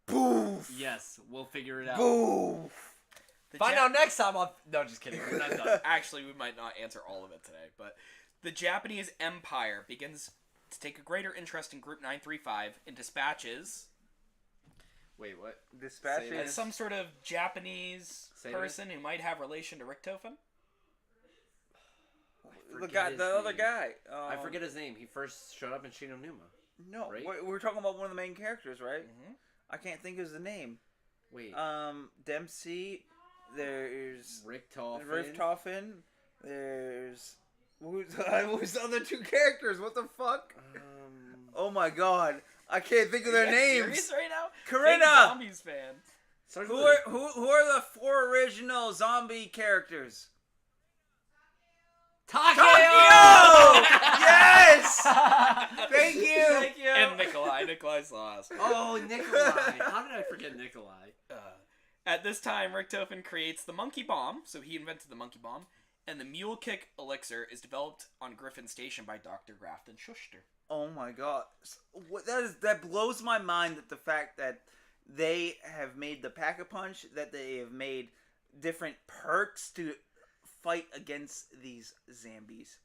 Boof! yes, we'll figure it out. Boof! The Find Ja- out next time on... No, just kidding. We're not done. Actually, we might not answer all of it today, but the Japanese Empire begins to take a greater interest in Group 935 and dispatches Wait, what? Dispatch Say as is... some sort of Japanese Say it person who might have relation to Richtofen. The forget guy, his the other name. guy. I forget his name. He first showed up in Shin no Numa. No, right? we're talking about one of the main characters, right? Mhm. I can't think of the name. Wait. Dempsey. There's Rick Toffin. Riff Toffin. There's who's the other 2 characters? What the fuck? Oh my god, I can't think of their Are you names. serious right now? Big Corinna. Zombies fan. starts Who with are who are the 4 original zombie characters? Takeo! Yes! Thank you. Thank you. And Nikolai. Nikolai's the last. Oh, Nikolai. How did I forget Nikolai? At this time, Richtofen creates the monkey bomb, so he invented the monkey bomb, and the mule kick elixir is developed on Griffin Station by Dr. Grafton Schuster. Oh my god, that blows my mind, that the fact that they have made the Pack-a-Punch, that they have made different perks to fight against these zombies.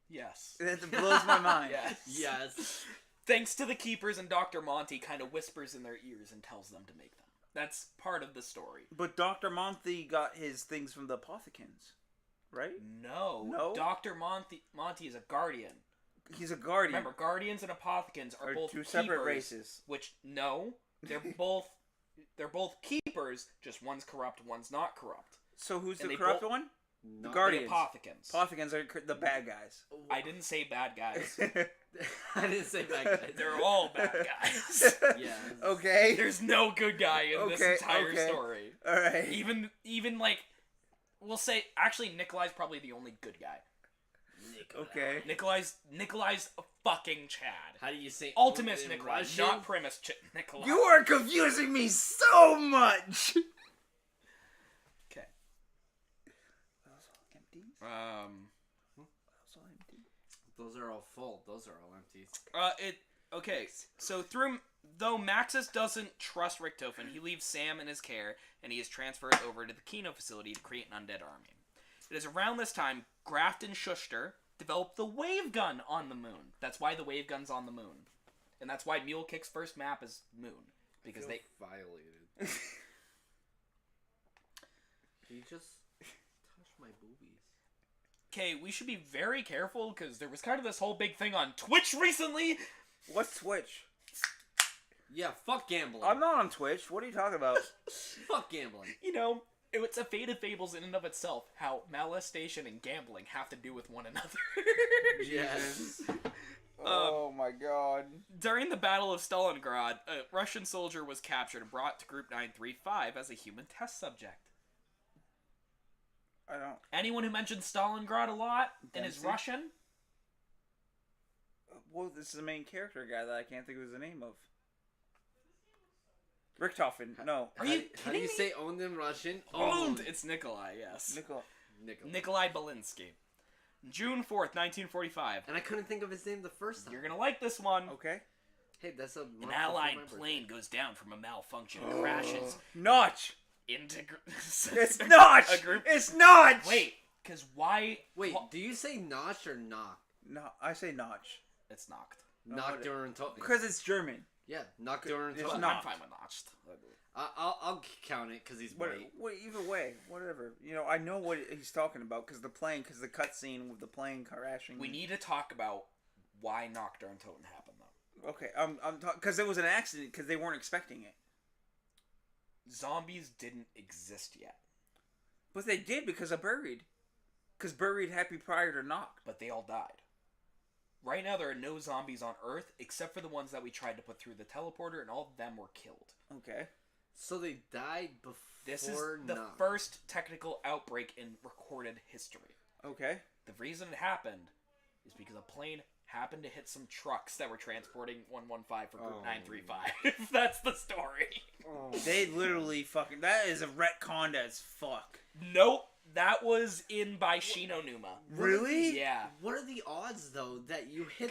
Yes. That blows my mind. Yes. Yes. Thanks to the keepers, and Dr. Monty kind of whispers in their ears and tells them to make them. That's part of the story. But Dr. Monty got his things from the Apothecans, right? No. Dr. Monty is a guardian. He's a guardian. Remember, guardians and apothecans are both 2 separate keepers, races. Which they're both keepers. Just one's corrupt, one's not corrupt. So who's And the they corrupt both- one? Not- Guardians. The apothecans. Apothecans are the bad guys. I didn't say bad guys. I didn't say that, guys. They're all bad guys. Yeah. Okay. There's no good guy in this Okay, entire okay. story. All right. Even like, we'll say actually Nikolai's probably the only good guy. Okay. Nikolai's a fucking Chad. How do you say Ultimus in Nikolai, Russian? not Primus Nikolai. You are confusing me so much. Okay. Um, Those are all full. Those are all empties. Okay. So through Though Maxis doesn't trust Richtofen, he leaves Sam in his care, and he is transferred over to the Kino facility to create an undead army. It is around this time Graft and Schuster developed the wave gun on the moon. That's why the wave gun's on the moon. And that's why Mule Kick's first map is moon. Because they... violated. You just touched my boobies. Okay, we should be very careful, because there was kind of this whole big thing on Twitch recently. What's Twitch? Yeah, fuck gambling. I'm not on Twitch. What are you talking about? Fuck gambling. You know, it's a Faded Fables in and of itself, how molestation and gambling have to do with one another. Yes. Oh my god. During the Battle of Stalingrad, a Russian soldier was captured and brought to Group 935 as a human test subject. I don't. Anyone who mentions Stalingrad a lot and is Dempsey? Russian? Well, this is the main character guy that I can't think of the name of. Richtofen. No. Are you How do you kidding say owned in Russian? Owned! It's Nikolai, yes. Nikolai Belinsky. June 4th, 1945. And I couldn't think of his name the first time. You're gonna like this one. Okay. Hey, that's a... An Allied plane goes down from a malfunction and crashes Notch. into... It's Notch. A group... It's Notch. Wait, because why... Wait, do you say notch or knock? No, I say Notch. It's knocked. Knock during Because it's German. Yeah, knock during It's I'm not. fine with notched. I'll count it because he's white. Either way, whatever. You know, I know what he's talking about because the cutscene with the plane crashing. We need to talk about why Nocturne Totem happened, though. Okay, I'm because it was an accident because they weren't expecting it. Zombies didn't exist yet, But they did because of Buried. Because Buried happened prior to Knock. but they all died. Right now, there are no zombies on Earth except for the ones that we tried to put through the teleporter, and all of them were killed. Okay. So they died before. This is the Knock. first technical outbreak in recorded history. Okay. The reason it happened is because a plane happened to hit some trucks that were transporting 115 for Group 935. That's the story. They literally fucking... That is a retconned as fuck. Nope. That was in by Shinonuma. Really? Yeah. What are the odds, though, that you hit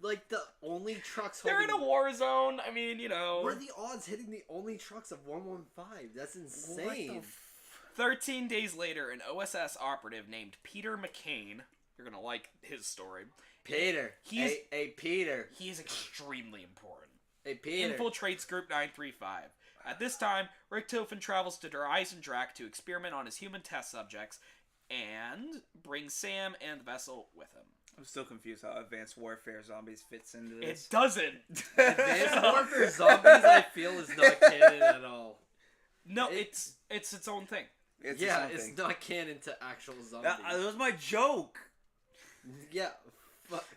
like the only trucks They're in holding... a war zone. I mean, you know. What are the odds hitting the only trucks of 115? That's insane. 13 days later, an OSS operative named Peter McCain, you're going to like his story. Peter. He's- Hey, Peter. He is extremely important. Hey, Peter. Infiltrates Group 935. At this time, Richtofen travels to Der Eisendrache to experiment on his human test subjects and brings Sam and the vessel with him. I'm still confused how Advanced Warfare Zombies fits into It this. doesn't. Advanced Warfare Zombies, I feel, is not canon at all. No, it's its own thing. It's Yeah, something. it's not canon to actual zombies. That was my joke. Yeah.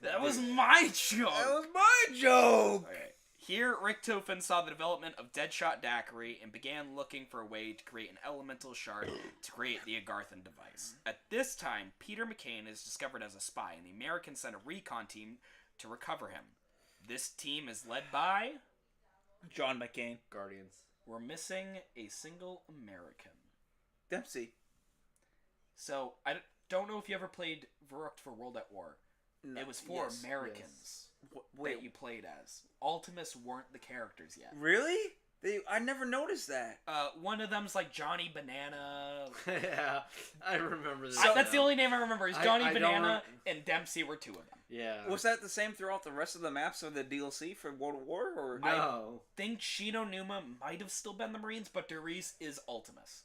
That was my joke. That was my joke. Okay. Here, Richtofen saw the development of Deadshot Daiquiri and began looking for a way to create an elemental shard to create the Agarthan device. At this time, Peter McCain is discovered as a spy, and the Americans sent a recon team to recover him. This team is led by... John McCain. Guardians. We're missing a single American. Dempsey. So, I don't know if you ever played Verrückt for World at War. No, It was for yes, Americans Wait, that you played as. Ultimus weren't the characters yet. really? I never noticed that. One of them's like Johnny Banana. Yeah, I remember this. That's the only name I remember is Johnny I don't Banana and Dempsey were two of them. Yeah. Was that the same throughout the rest of the maps of the DLC for World of War? Or No. Think Shinonuma might have still been the Marines, but Derice is Ultimus.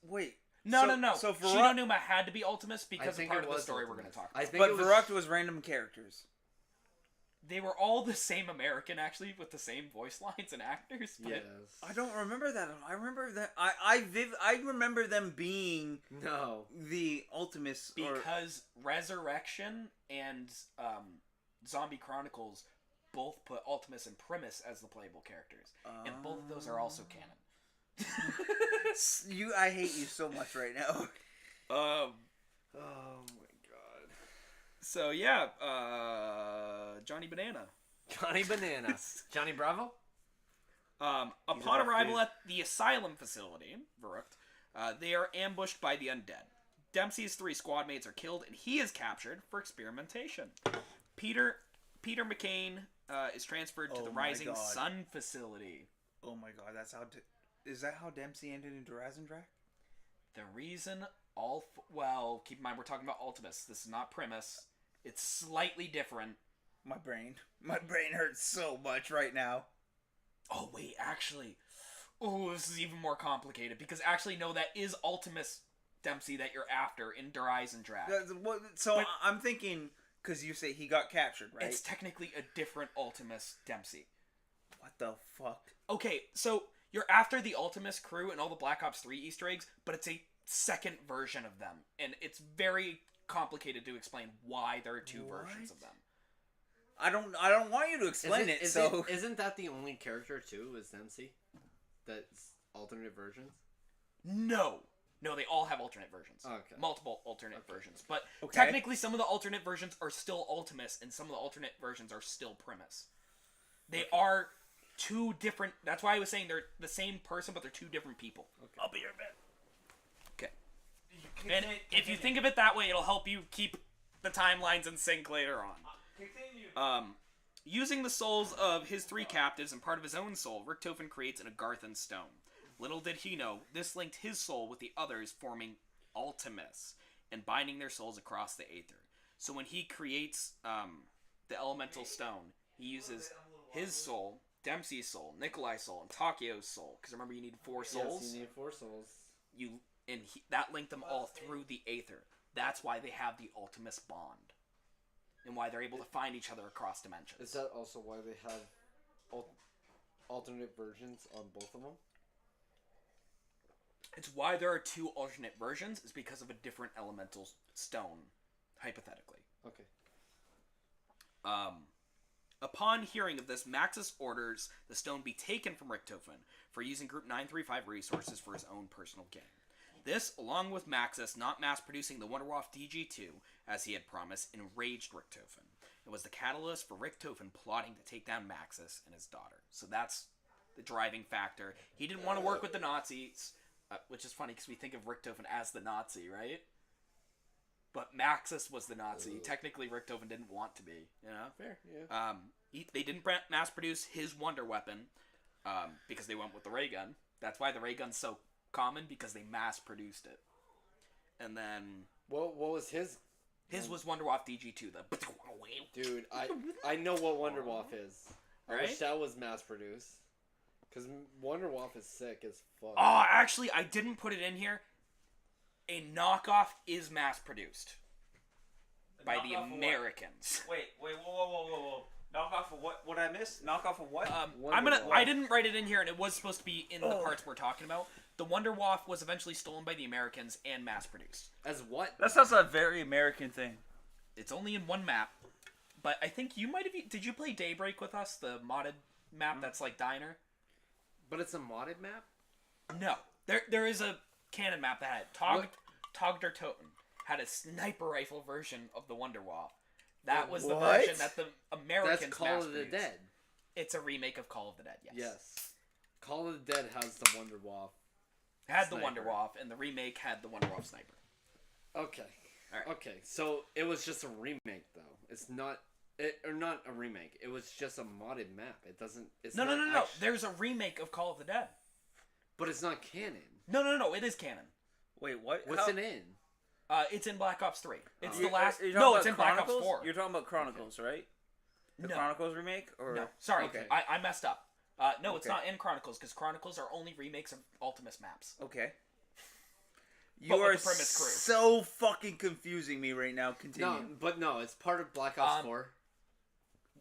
Wait. No. So Shinonuma had to be Ultimus because of think part it of the was story we're Ultimus. going to talk I about. think But it was... Verrückt was random characters. They were all the same American, actually, with the same voice lines and actors. But Yes. I don't remember that. I remember that. I remember them being No. the Ultimus. because Resurrection and Zombie Chronicles both put Ultimus and Primus as the playable characters. And both of those are also canon. I hate you so much right now. Oh my god. So yeah, Johnny Banana. Johnny Banana. Johnny Bravo? Upon rough arrival dude. at the asylum facility, Verrückt, they are ambushed by the undead. Dempsey's 3 squad mates are killed, and he is captured for experimentation. Peter McCain is transferred to Oh the my Rising God. Sun facility. Oh my god, that's how. Is that how Dempsey ended in Durazin Drac? The reason well, keep in mind we're talking about Ultimus. This is not Primus. It's slightly different. My brain hurts so much right now. Oh wait, actually, this is even more complicated because actually no, that is Ultimus Dempsey that you're after in Horizon Drac. So But- I'm thinking because you say he got captured, right? It's technically a different Ultimus Dempsey. What the fuck? Okay, so you're after the Ultimus crew and all the Black Ops 3 Easter eggs, but it's a second version of them, and it's very complicated to explain why there are two versions of them. I don't want you to explain it. Isn't that the only character too? Is Dempsey? That's alternate versions. No, they all have alternate versions. Okay. Multiple alternate versions, but Okay. technically some of the alternate versions are still Ultimus, and some of the alternate versions are still Primus. They are two different. That's why I was saying they're the same person, but they're two different people. I'll be your man. Okay. And if you think of it that way, it'll help you keep the timelines in sync later on. Continue. Using the souls of his three captives and part of his own soul, Richtofen creates an Agarthan stone. Little did he know, this linked his soul with the others, forming Ultimus, and binding their souls across the Aether. So when he creates the elemental stone, he uses his soul, Dempsey's soul, Nikolai's soul, and Takio's soul. Because remember, you need 4 souls. Yes, you need 4 souls. That linked them all through the Aether. That's why they have the Ultimus bond, and why they're able to find each other across dimensions. Is that also why they have alternate versions on both of them? It's why there are 2 alternate versions, is because of a different elemental stone, hypothetically. Okay. Upon hearing of this, Maxis orders the stone be taken from Richtofen for using Group 935 resources for his own personal gain. This, along with Maxis not mass-producing the Wonderwaff DG2, as he had promised, enraged Richtofen. It was the catalyst for Richtofen plotting to take down Maxis and his daughter. So that's the driving factor. He didn't want to work with the Nazis, which is funny because we think of Richtofen as the Nazi, right? But Maxis was the Nazi. Technically, Richtofen didn't want to be, you know? Fair, yeah. They didn't mass-produce his Wonder Weapon because they went with the ray gun. That's why the ray gun's so common, because they mass-produced it. And then... What was his? His was Wonderwaff DG2. Dude, I know what Wonderwaff is. I Right? wish that was mass-produced. Because Wonderwaff is sick as fuck. Oh, actually, I didn't put it in here. A knockoff is mass-produced by the Knockoff of what? Americans. Wait, whoa. Knockoff of what? What I missed? Knockoff of what? I didn't write it in here, and it was supposed to be in the parts we're talking about. The Wonderwaff was eventually stolen by the Americans and mass-produced. As what? That sounds like a very American thing. It's only in one map, but I think you might have... Did you play Daybreak with us? The modded map that's like Diner? But it's a modded map? No. There is a canon map that had Tog der Toten had a sniper rifle version of the Wonderwaff. That was the What? version that the Americans That's Call of the mass-produced. Dead. It's a remake of Call of the Dead, yes. Yes. Call of the Dead has the Wonderwaff. It had Sniper. the Wonderwaff, and the remake had the Wonderwaff sniper. Okay. Alright. Okay, so it was just a remake, though. It's not... or not a remake. It was just a modded map. It doesn't... It's No. not There's a remake of Call of the Dead. But it's not canon. No. It is canon. Wait, what? What's it in? It's in Black Ops 3. It's Oh. the last... You're No, talking it's in about Black Ops Chronicles? 4. You're talking about Chronicles, right? The No. Chronicles remake? Or... No, sorry. Okay. I messed up. No, it's Okay. not in Chronicles, because Chronicles are only remakes of Ultimus maps. Okay. You But with are the premise crew. so fucking confusing me right now. Continue. No, it's part of Black Ops 4.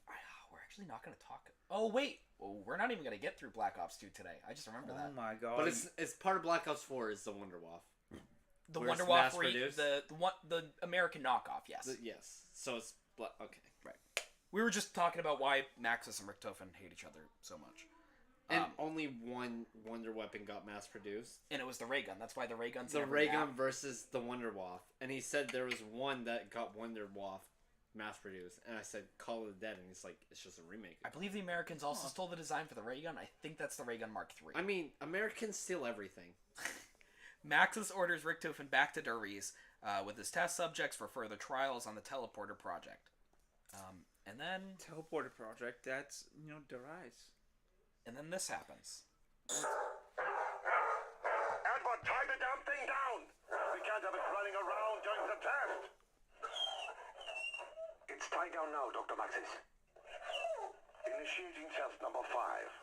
We're actually not going to talk... Oh, wait. Well, we're not even going to get through Black Ops 2 today. I just remembered that. Oh my god. But it's part of Black Ops 4 is the Wonderwaff. The where it's Wonderwaff, mass-produced? the American knockoff, yes. Yes. So it's... Okay. Right. We were just talking about why Maxis and Richtofen hate each other so much. And only one Wonder Weapon got mass-produced. And it was the ray gun. That's why the ray gun's The in every ray gun map. versus the Wonderwaff. And he said there was one that got Wonderwaff mass-produced. And I said, Call of the Dead. And he's like, it's just a remake. I believe the Americans also stole the design for the ray gun. I think that's the ray gun Mark III. I mean, Americans steal everything. Maxis orders Richtofen back to Duriz with his test subjects for further trials on the teleporter project. And then Teleporter project. That's Darius. this happens. Edward, tie the damn thing down! We can't have it running around during the test! It's tied down now, Dr. Maxis. Initiating test number 5.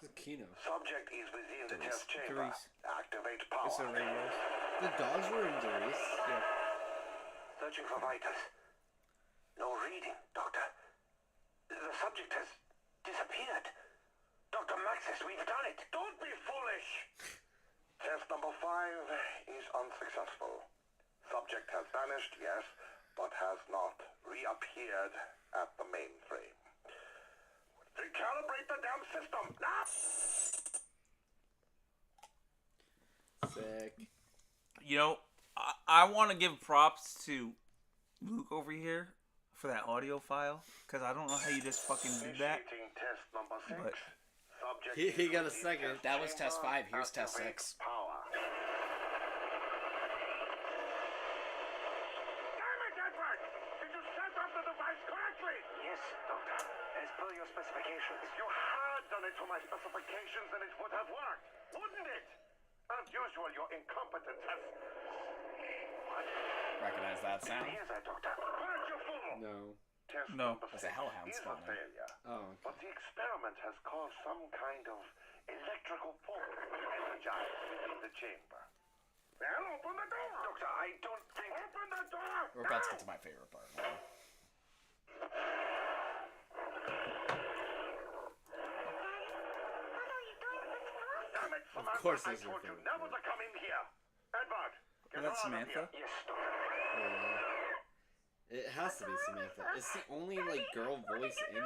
This is Kino. Subject is within the test chamber. Darius. Activate It's a power. radios. The dogs were in Darius. Yeah. Searching for vitals. No reading, Doctor. The subject has disappeared. Dr. Maxis, we've done it. Don't be foolish. Test number 5 is unsuccessful. Subject has vanished, yes, but has not reappeared at the mainframe. Recalibrate the damn system. Now! Sick. I want to give props to Luke over here for that audio file, because I don't know how you just fucking did that. Initiating test number 6. But- Subject He is got a within second. test That was test chamber. 5. Here's test Activate 6. Power. Damn it, Edward! Did you set up the device correctly? Yes, Doctor. As per your specifications. If you had done it to my specifications, then it would have worked, wouldn't it? As usual, your incompetence has... What? Recognize that Did you sound? hear that, Doctor? Quiet, you fool! No. Test No. number That's a 6 hellhound is a spawning. failure. Oh. But the experiment has caused some kind of electrical fault energized within the chamber. Well, open the door! Doctor, I don't think... Open the door! We're about to get to my favorite part. Damn it, Samantha! course I that's your told you favorite never to come in here! Edward, get That's her out of Samantha? here. Yes, Doctor. Yeah. It has to be Samantha. It's the only girl voice in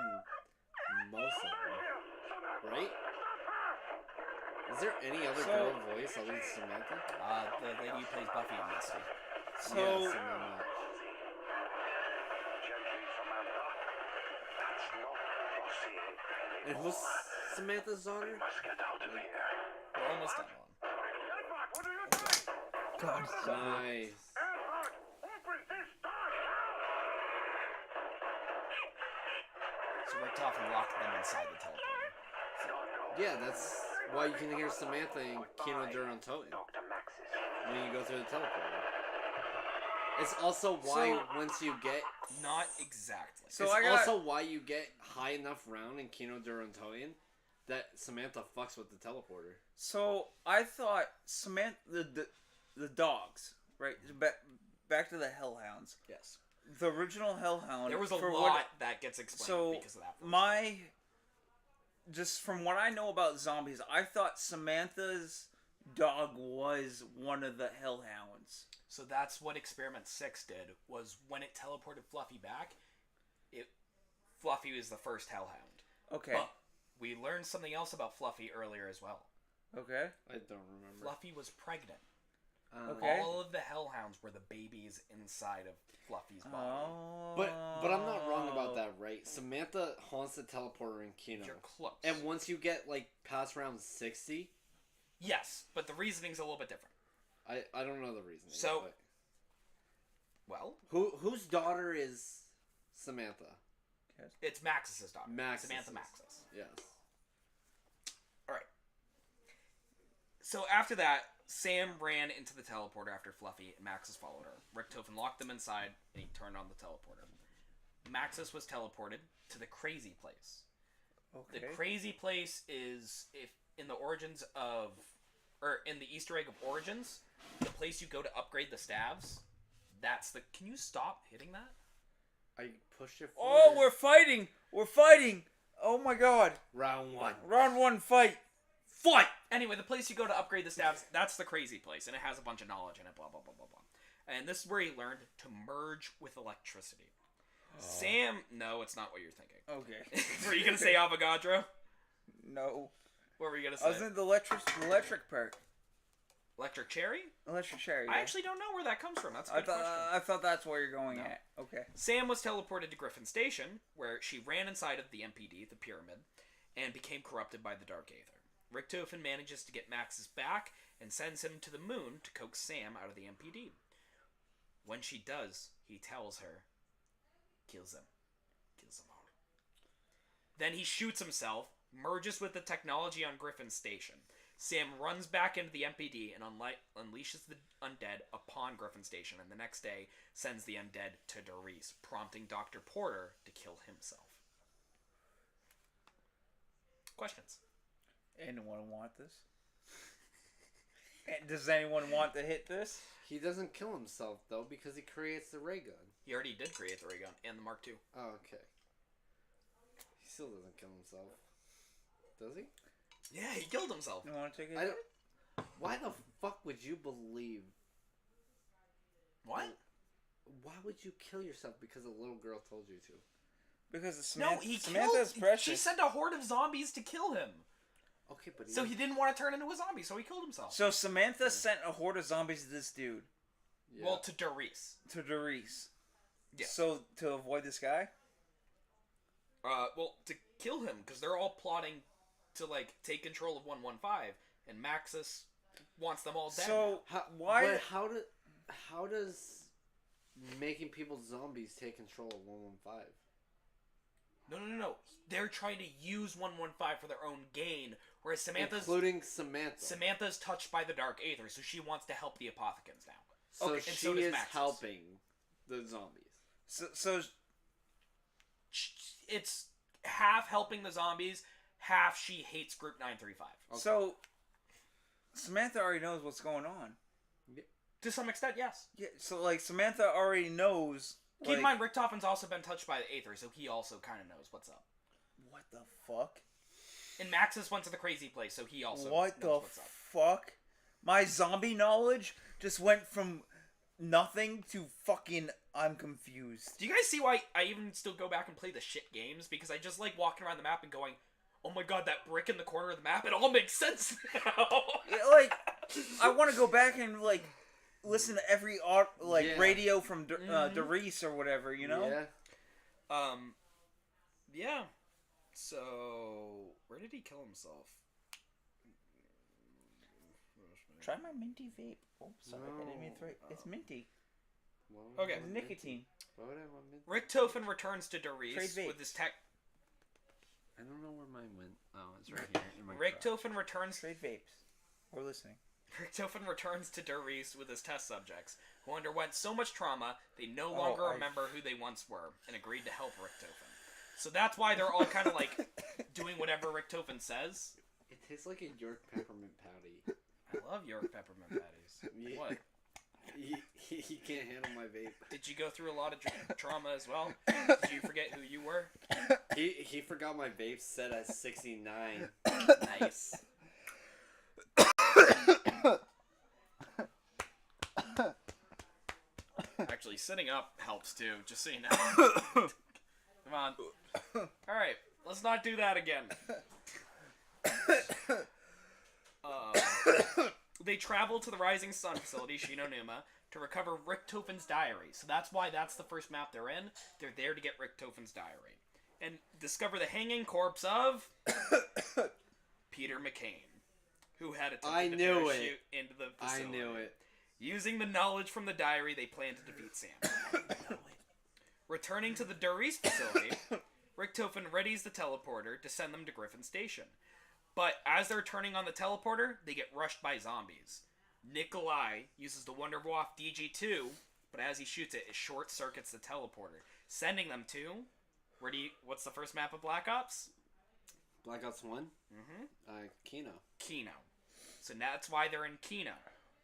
most of them, right? Is there any other So- girl voice other than Samantha? The lady who plays Buffy and Misty. So, Yes, and then that. Gently, Samantha. That's not Flossie And anymore. who's Samantha's daughter? Must get out of here. We're almost done one. Edward, what are you doing? God, Nice. Edward, open this door now! So Richtofen locked them inside the teleporter. Yeah, that's why you can hear Samantha and Kino Durantoya Dr. Maxis. when you go through the teleporter. It's also why once you get Not exactly. So it's I got also why you get high enough round in Kino Durantoyan that Samantha fucks with the teleporter. So I thought Samantha, the dogs, right? Back to the Hellhounds. Yes. The original Hellhound. There was a for lot what- that gets explained So because of that. First just from what I know about zombies, I thought Samantha's dog was one of the Hellhounds. So that's what Experiment 6 did, was when it teleported Fluffy back, Fluffy was the first Hellhound. Okay. But we learned something else about Fluffy earlier as well. Okay. I don't remember. Fluffy was pregnant. Okay. All of the Hellhounds were the babies inside of Fluffy's body. Oh. But I'm not wrong about that, right? Samantha haunts the teleporter in Kino. You're close. And once you get past round 60, Yes, but the reasoning's a little bit different. I don't know the reason. So- Well, whose daughter is Samantha? it's Maxis's daughter. Maxis's. Samantha Maxis. Yes. Alright. So after that, Sam ran into the teleporter after Fluffy, and Maxis followed her. Richtofen locked them inside, and he turned on the teleporter. Maxis was teleported to the Crazy Place. Okay. The Crazy Place is, if in the Origins of... Or in the Easter egg of Origins, the place you go to upgrade the staves, that's the... Can you stop hitting that? I pushed it Oh, forward. we're fighting! We're fighting! Oh my god! Round 1. Round 1 fight! Fight! Anyway, the place you go to upgrade the staves, that's the Crazy Place, and it has a bunch of knowledge in it, blah, blah, blah, blah, blah. And this is where he learned to merge with electricity. Sam... No, it's not what you're thinking. Okay. Were you going to say Avogadro? No. What were you going to I was say? in the electric part. Electric Cherry? Electric cherry. I actually don't know where that comes from. That's a good question. I thought that's where you're going No. at. Okay. Sam was teleported to Griffin Station, where she ran inside of the MPD, the pyramid, and became corrupted by the Dark Aether. Richtofen manages to get Maxis back and sends him to the moon to coax Sam out of the MPD. When she does, he tells her, kills them. Kills them all. Then he shoots himself, merges with the technology on Griffin's station. Sam runs back into the MPD and unleashes the undead upon Griffin Station, and the next day sends the undead to Doris, prompting Dr. Porter to kill himself. Questions? Anyone want this? Does anyone want to hit this? He doesn't kill himself, though, because he creates the ray gun. He already did create the ray gun and the Mark II. Oh, okay. He still doesn't kill himself. Does he? Yeah, he killed himself. You want to take it? I don't... Why the fuck would you believe... What? Why would you kill yourself because a little girl told you to? Because Samantha's precious. She sent a horde of zombies to kill him. Okay, but So he didn't want to turn into a zombie, so he killed himself. So Samantha sent a horde of zombies to this dude. Yeah. Well, to Doris. To Doris. Yeah. So, to avoid this guy? Well, to kill him, because they're all plotting to, like, take control of 115, and Maxis wants them all dead. So, why? But how does making people zombies take control of 115? No. They're trying to use 115 for their own gain, whereas Including Samantha. Samantha's touched by the Dark Aether, so she wants to help the Apothicans now. So and she so does is Maxis. helping the zombies. So it's half helping the zombies, half she hates Group 935. Okay. So Samantha already knows what's going on. To some extent, yes. Yeah. So like Samantha already knows. Keep in mind, Richtofen's also been touched by the Aether, so he also kind of knows what's up. What the fuck? And Maxis went to the crazy place, so he also What knows the what's up. fuck? My zombie knowledge just went from nothing to fucking I'm confused. Do you guys see why I even still go back and play the shit games? Because I just like walking around the map and going, oh my god, that brick in the corner of the map, it all makes sense now. Yeah, like, I want to go back and like listen to every radio from Doris or whatever, you know? Yeah. Yeah. So, where did he kill himself? Try my minty vape. Oh, sorry, I didn't mean to throw it. It's minty. Okay. It's nicotine. Why would I want minty? Richtofen returns to Doris Trade with his tech. I don't know where mine went. Oh, it's right here in my Richtofen returns. Trade vapes. We're listening. Richtofen returns to Doris with his test subjects, who underwent so much trauma they no longer remember who they once were, and agreed to help Richtofen. So that's why they're all kind of like doing whatever Richtofen says. It tastes like a York peppermint patty. I love York peppermint patties. Yeah. What? He can't handle my vape. Did you go through a lot of trauma as well? Did you forget who you were? He forgot my vape set at 69. Nice. Actually, sitting up helps too, just so you know. Come on. Alright, let's not do that again. They travel to the Rising Sun facility, Shinonuma, to recover Richtofen's diary. So that's why that's the first map they're in. They're there to get Richtofen's diary. And discover the hanging corpse of Peter McCain, who had attempted to parachute into the facility. I knew it. Using the knowledge from the diary, they plan to defeat Sam. Returning to the Doris facility, Richtofen readies the teleporter to send them to Griffin Station. But as they're turning on the teleporter, they get rushed by zombies. Nikolai uses the Wonderwaffe DG2, but as he shoots it, it short circuits the teleporter, sending them to... What's the first map of Black Ops? Black Ops 1? Mm-hmm. Kino. Kino. So that's why they're in Kino.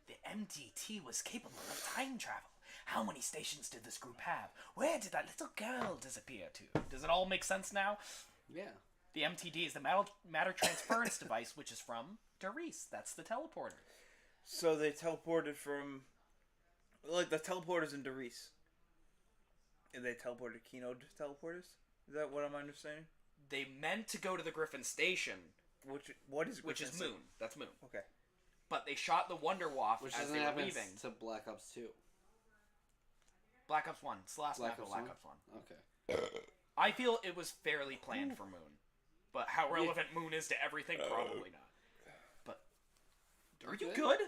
The MTT was capable of time travel. How many stations did this group have? Where did that little girl disappear to? Does it all make sense now? Yeah. The MTD is the matter transference device, which is from Doris. That's the teleporter. So they teleported from... Like, the teleporters in Doris. And they teleported Kino teleporters? Is that what I'm understanding? They meant to go to the Griffin Station. What is Griffin Which is Station? Moon. That's Moon. Okay. But they shot the Wonderwaffe Which as doesn't they were happen leaving. to Black Ops 2. Black Ops 1. It's the last Black map of Ops Black 1? Ops 1. Okay. I feel it was fairly planned for Moon. But how relevant Moon is to everything, probably not. But are you good?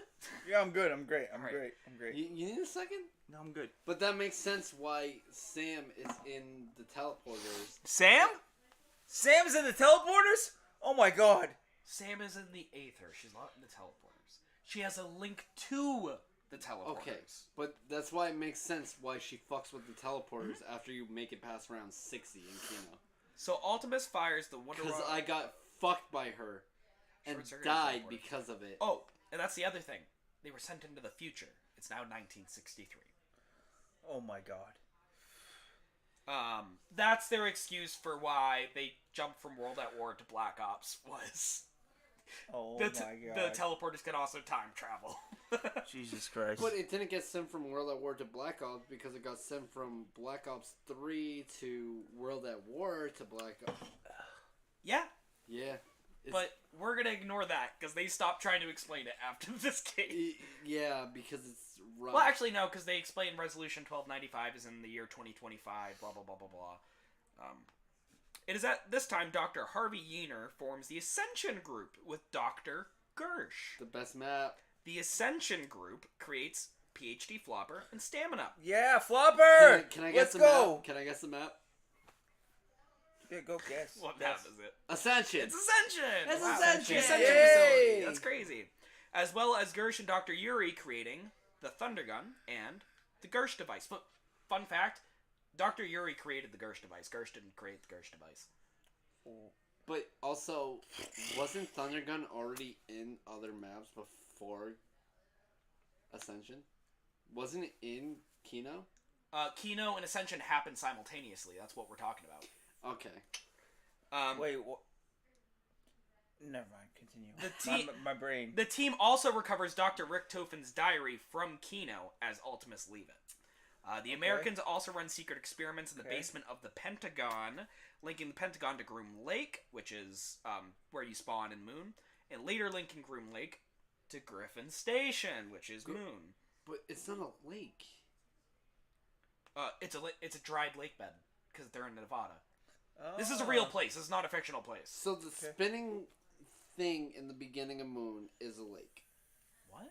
Yeah, I'm good. I'm great. I'm Alright. great. I'm great. You need a second? No, I'm good. But that makes sense why Sam is in the teleporters. Sam? Sam's in the teleporters? Oh my god. Sam is in the Aether. She's not in the teleporters. She has a link to the teleporters. Okay, but that's why it makes sense why she fucks with the teleporters after you make it past round 60 in Kino. So Ultimus fires the Wonder Because Rod. I got fucked by her and Short-circuited died teleporters. because of it. Oh, and that's the other thing. They were sent into the future. It's now 1963. Oh my god. That's their excuse for why they jumped from World at War to Black Ops was Oh the my god. the teleporters can also time travel. Jesus Christ. But it didn't get sent from World at War to Black Ops because it got sent from Black Ops 3 to World at War to Black Ops. Yeah, Yeah. but we're gonna ignore that because they stopped trying to explain it after this game. Yeah, because it's rough. Well, actually, no, because they explain Resolution 1295 is in the year 2025, blah, blah, blah, blah, blah. It is at this time Dr. Harvey Yeaner forms the Ascension Group with Dr. Gersh. The best map. The Ascension Group creates PhD Flopper and Stamina. Yeah, Flopper! Can I Let's guess the go! map? Can I guess the map? Yeah, go guess. What Guess. map is it? Ascension. It's Ascension! It's Wow. Ascension! The Ascension Yay! facility. That's crazy. As well as Gersh and Dr. Yuri creating the Thunder Gun and the Gersh device. But fun fact, Dr. Yuri created the Gersh device. Gersh didn't create the Gersh device. But also, wasn't Thunder Gun already in other maps before Ascension? Wasn't it in Kino? Kino and Ascension happened simultaneously. That's what we're talking about. Okay. Wait, what? Never mind, continue. The team- my brain. The team also recovers Dr. Richtofen's diary from Kino as Ultimus leave it. The Americans also run secret experiments in the basement of the Pentagon, linking the Pentagon to Groom Lake, which is where you spawn in Moon, and later linking Groom Lake to Griffin Station, which is Moon. But it's not a lake. It's a dried lake bed because they're in Nevada. Oh. This is a real place. This is not a fictional place. So the spinning thing in the beginning of Moon is a lake. What?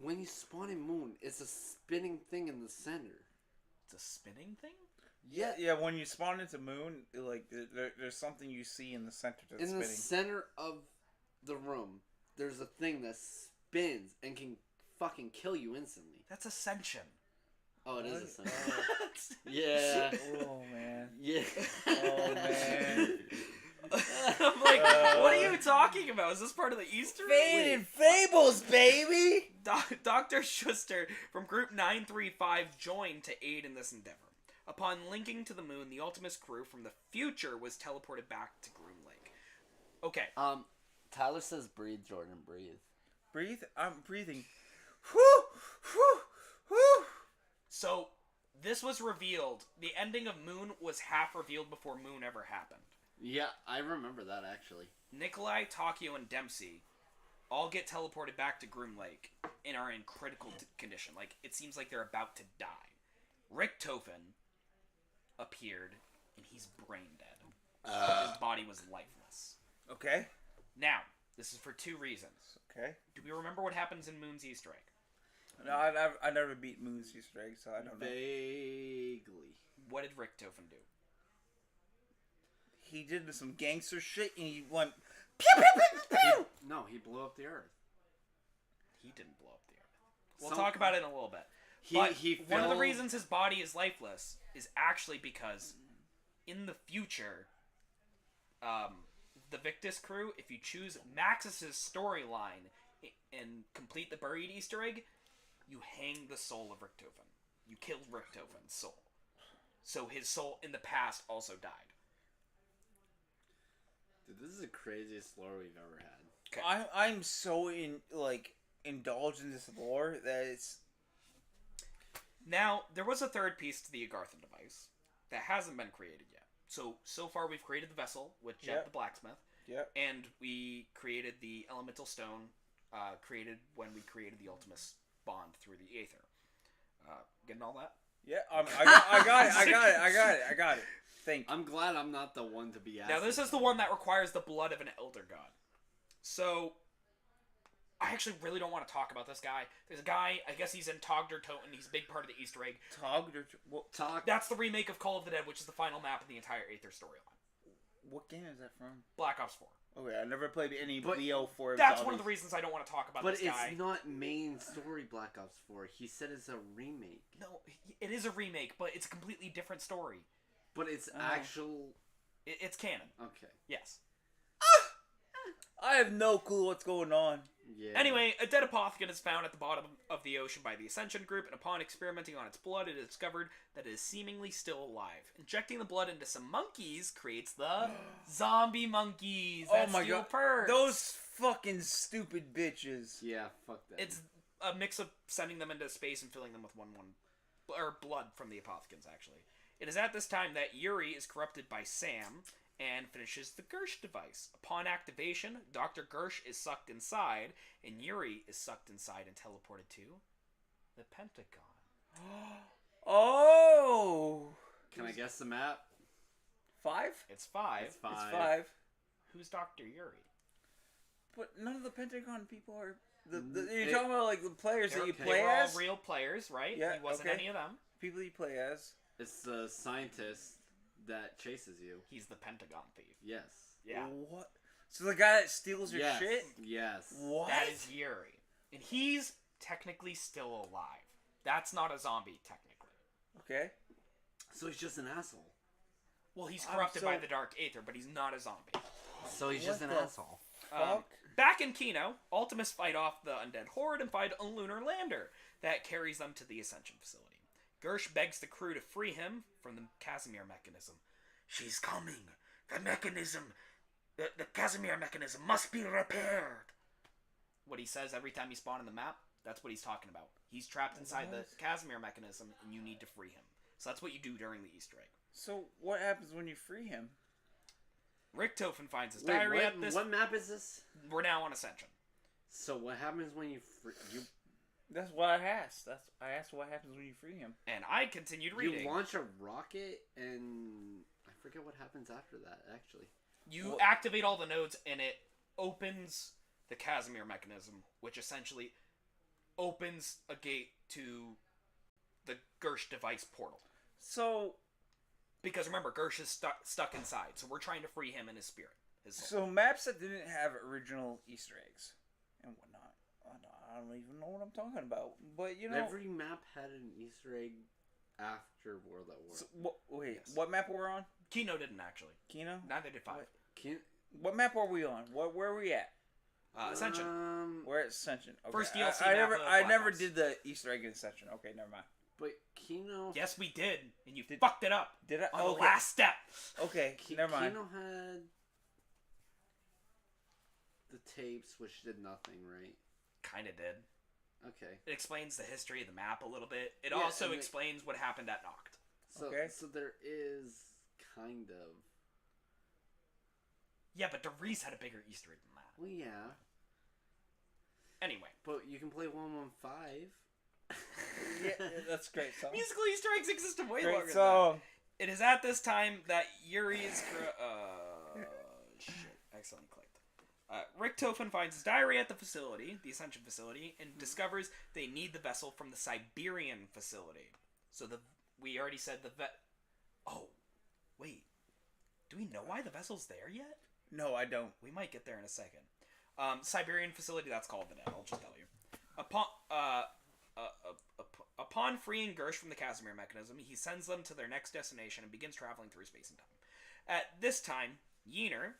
When you spawn in Moon, it's a spinning thing in the center. It's a spinning thing? Yeah. Yeah, when you spawn into Moon, like there's something you see in the center that's In spinning. the center of the room, there's a thing that spins and can fucking kill you instantly. That's Ascension. Oh, it is a What? center. Yeah. Oh man. Yeah. Oh man. I'm like, what are you talking about? Is this part of the Easter egg? Faded Fables, baby. Dr. Schuster from Group 935 joined to aid in this endeavor. Upon linking to the Moon, the Ultimus crew from the future was teleported back to Groom Lake. Okay, Tyler says breathe, Jordan, breathe. Breathe. I'm breathing. Whew, whew, whew. so this was revealed. The ending of Moon was half revealed before Moon ever happened. Yeah, I remember that actually. Nikolai, Takio, and Dempsey all get teleported back to Groom Lake and are in critical condition. Like, it seems like they're about to die. Richthofen appeared, and he's brain dead. His body was lifeless. Okay. Now, this is for two reasons. Okay. Do we remember what happens in Moon's Easter egg? No, I never beat Moon's Easter egg, so I don't know. Vaguely. What did Richthofen do? He did some gangster shit, and he went pew pew pew pew pew. No, he blew up the Earth. He didn't blow up the Earth. We'll Some- talk about it in a little bit. He One of the filled- reasons his body is lifeless is actually because in the future, the Victus crew, if you choose Maxis's storyline and complete the buried Easter egg, you hang the soul of Richthofen. You kill Richthofen's soul. So his soul in the past also died. Dude, this is the craziest lore we've ever had. Okay. I'm so indulged in this lore that it's Now, there was a third piece to the Agarthan device that hasn't been created yet. So far we've created the vessel with Jeb Yep. the blacksmith. Yep. And we created the elemental stone, created when we created the Ultimus bond through the Aether. Getting all that? yeah. I got it. Thank you. I'm glad I'm not the one to be asked. Now, this is the one that requires the blood of an Elder God. So, I actually really don't want to talk about this guy. There's a guy, I guess he's in Togder Toten, he's a big part of the Easter egg. Well, Talk. That's the remake of Call of the Dead, which is the final map of the entire Aether storyline. What game is that from? Black Ops 4. Okay, I never played any But BO4. That's one of the reasons I don't want to talk about But this it's guy. not main story Black Ops 4. He said it's a remake. No, it is a remake, but it's a completely different story. But it's actual... It's canon. Okay. Yes. I have no clue what's going on. Yeah. Anyway, a dead apothecon is found at the bottom of the ocean by the Ascension group, and upon experimenting on its blood, it is discovered that it is seemingly still alive. Injecting the blood into some monkeys creates the zombie monkeys. Oh That my steal god. perks. Those fucking stupid bitches. Yeah, fuck that. It's a mix of sending them into space and filling them with blood from the apothecons, actually. It is at this time that Yuri is corrupted by Sam and finishes the Gersh device. Upon activation, Dr. Gersh is sucked inside, and Yuri is sucked inside and teleported to the Pentagon. Oh! Can I guess the map? 5? It's 5. It's 5. It's 5. Who's Dr. Yuri? But none of the Pentagon people are... It- you're talking about like the players that you They play were all as? real players, right? Yeah, He wasn't okay. any of them. People you play as. It's the scientist that chases you. He's the Pentagon thief. Yes. Yeah. What? So the guy that steals your Yes. shit? Yes. What? That is Yuri. And he's technically still alive. That's not a zombie, technically. Okay. So he's just an asshole. Well, he's I'm corrupted by so- the Dark Aether, but he's not a zombie. So he's just What an the asshole. Fuck. Back in Kino, Ultimus fight off the undead horde and find a lunar lander that carries them to the Ascension facility. Gersh begs the crew to free him from the Casimir mechanism. She's coming. The mechanism, the Casimir mechanism must be repaired. What he says every time you spawn in the map, that's what he's talking about. He's trapped inside the Casimir mechanism, and you need to free him. So that's what you do during the Easter egg. So what happens when you free him? Richtofen finds his Wait, diary at this. what map is this? We're now on Ascension. So what happens when you That's what I asked. I asked what happens when you free him. And I continued reading. you launch a rocket and I forget what happens after that actually. You activate all the nodes, and it opens the Casimir mechanism, which essentially opens a gate to the Gersh device portal. So Because remember, Gersh is stuck inside, so we're trying to free him and his spirit. His soul. so maps that didn't have original Easter eggs and whatnot. I don't even know what I'm talking about. But you know, Every map had an Easter egg after World at War. so, wait, Yes. what map were we on? Kino didn't actually. Kino? Neither did 5. What map are we on? Where are we at? Ascension. We're at Ascension. Okay. First DLC I map never, of I Black never Ops. did the Easter egg in Ascension. Okay, never mind. But Kino. Yes, we did, and you fucked it up Did I? on Okay. the last step. Okay, never mind. Kino had the tapes, which did nothing, right? Kinda did. Okay. It explains the history of the map a little bit. It Yeah, also and it- explains what happened at Noct. So, Okay. so there is kind of. Yeah, but DeVries had a bigger Easter egg than that. Well, yeah. Anyway. But you can play 115. Yeah, that's great. Song. Musical Easter eggs existed way Great longer than that. song. It is at this time that Yuri is... shit. Accidentally clicked. Richtofen finds his diary at the facility, the Ascension facility, and discovers they need the vessel from the Siberian facility. So we already said the Oh, wait. Do we know why the vessel's there yet? No, I don't. We might get there in a second. Siberian facility, that's called the net, I'll just tell you. Upon freeing Gersh from the Casimir mechanism, he sends them to their next destination and begins traveling through space and time. At this time, Yener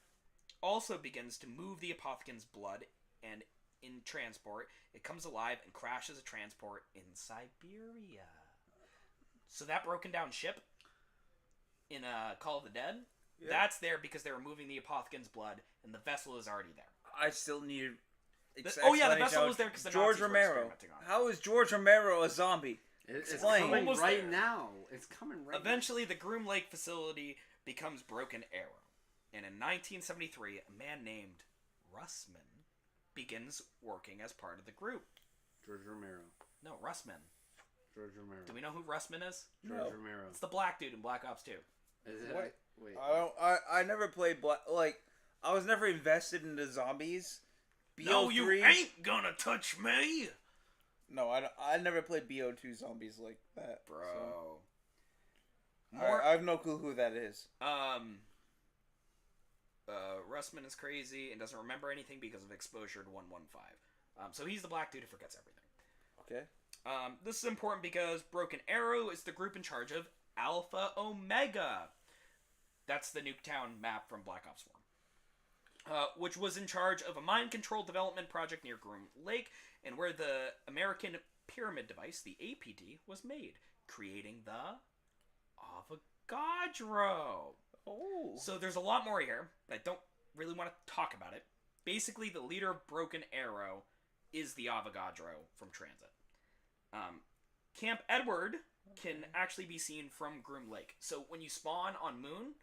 also begins to move the apothecon's blood, and in transport, it comes alive and crashes a transport in Siberia. So that broken down ship in Call of the Dead, Yeah. that's there because they were moving the apothecon's blood, and the vessel is already there. I still need. The vessel was there because the George Nazis were Romero. experimenting on it. How is George Romero a zombie? It's Explain. coming Almost right there. now. It's coming right Eventually, the Groom Lake facility becomes Broken Arrow. And in 1973, a man named Russman begins working as part of the group. now. George Romero. No, Russman. George Romero. Do we know who Russman is? George No. Romero. It's the black dude in Black Ops 2. Is it? What? Wait. I don't. I never played I was never invested in the zombies. No, you BO3 ain't gonna touch me! No, I never played BO2 zombies like that, Bro. so- More, I have no clue who that is. Russman is crazy and doesn't remember anything because of exposure to 115. So he's the black dude who forgets everything. Okay. This is important because Broken Arrow is the group in charge of Alpha Omega. That's the Nuketown map from Black Ops 4. Which was in charge of a mind control development project near Groom Lake, and where the American Pyramid device, the APD, was made, creating the Avogadro. Oh. So there's a lot more here. I don't really want to talk about it. Basically, the leader of Broken Arrow is the Avogadro from Transit. Camp Edward can actually be seen from Groom Lake. So when you spawn on Moon,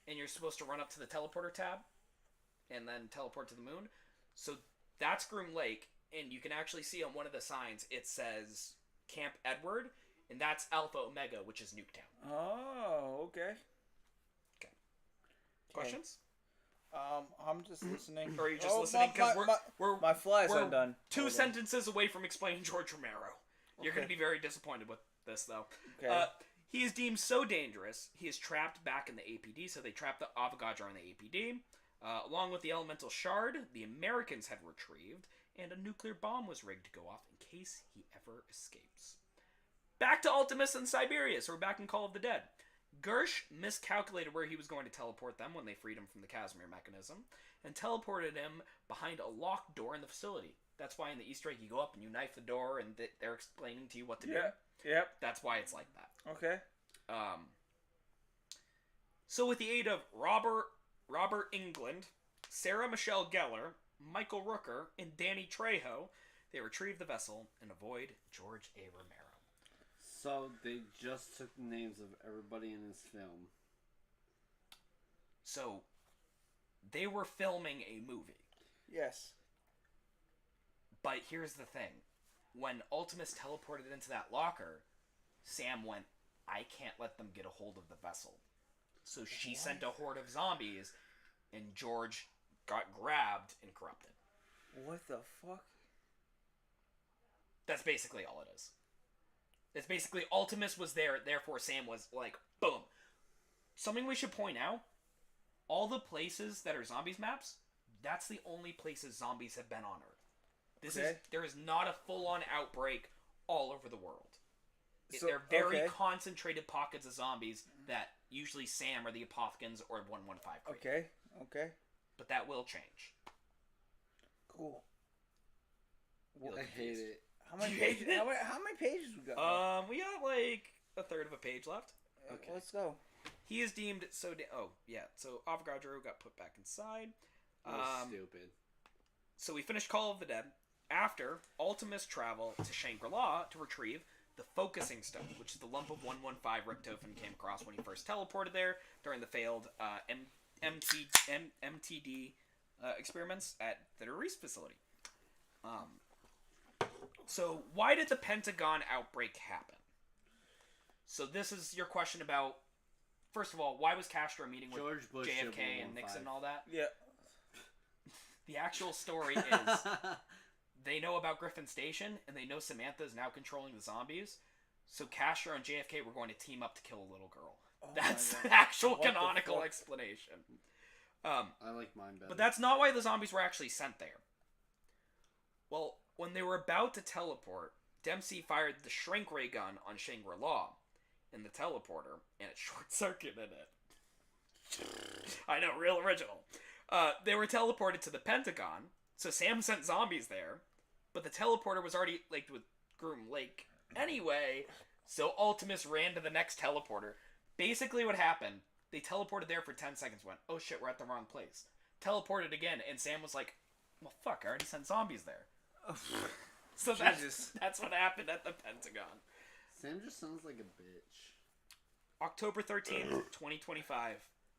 and you're supposed to run up to the teleporter tab, and then teleport to the moon, so that's Groom Lake, and you can actually see on one of the signs, it says Camp Edward, and that's Alpha Omega, which is Nuketown. Oh, okay. Questions? I'm just listening. Or are you just listening? Because my flies we're are done. two Hold on. sentences away from explaining George Romero. You're going to be very disappointed with this, though. Okay. He is deemed so dangerous, he is trapped back in the APD, so they trap the Avogadro in the APD. Along with the elemental shard, the Americans had retrieved, and a nuclear bomb was rigged to go off in case he ever escapes. Back to Ultimus in Siberia, so we're back in Call of the Dead. Gersh miscalculated where he was going to teleport them when they freed him from the Casimir mechanism, and teleported him behind a locked door in the facility. That's why in the Easter egg you go up and you knife the door and they're explaining to you what to do. Yep. That's why it's like that. Okay. So with the aid of Robert England, Sarah Michelle Gellar, Michael Rooker, and Danny Trejo, they retrieve the vessel and avoid George A. Romero. So they just took the names of everybody in this film. So they were filming a movie. Yes. But here's the thing. When Ultimus teleported into that locker, Sam went, I can't let them get a hold of the vessel. So she sent a horde of zombies, and George got grabbed and corrupted. What the fuck? That's basically all it is. It's basically Ultimus was there, therefore Sam was like, boom. Something we should point out, all the places that are zombies maps, that's the only places zombies have been on Earth. There is not a full-on outbreak all over the world. They're very concentrated pockets of zombies that usually Sam or the Apothicons or 115 create. Okay. But that will change. Cool. I hate it. How many You hate pages? it? How many pages we got? We got like a third of a page left. Okay. Let's go. He is deemed so. So Avogadro got put back inside. Stupid. So we finished Call of the Dead. After, Ultimus travel to Shangri-La to retrieve the Focusing Stone, which is the lump of 115 Richtofen came across when he first teleported there during the failed MTD experiments at the Reese facility. So why did the Pentagon outbreak happen? So this is your question about, first of all, why was Castro meeting with George Bush JFK and Nixon and all that? Yeah. The actual story is they know about Griffin Station, and they know Samantha is now controlling the zombies. So Castro and JFK were going to team up to kill a little girl. That's the actual canonical explanation. I like mine better. But that's not why the zombies were actually sent there. Well, when they were about to teleport, Dempsey fired the shrink ray gun on Shangri-La in the teleporter, and it short-circuited it. I know, real original. They were teleported to the Pentagon, so Sam sent zombies there, but the teleporter was already linked with Groom Lake anyway, so Ultimus ran to the next teleporter. Basically what happened, they teleported there for 10 seconds, went, oh shit, we're at the wrong place. Teleported again, and Sam was like, well fuck, I already sent zombies there. So that's what happened at the Pentagon. Sam just sounds like a bitch. October 13th, 2025,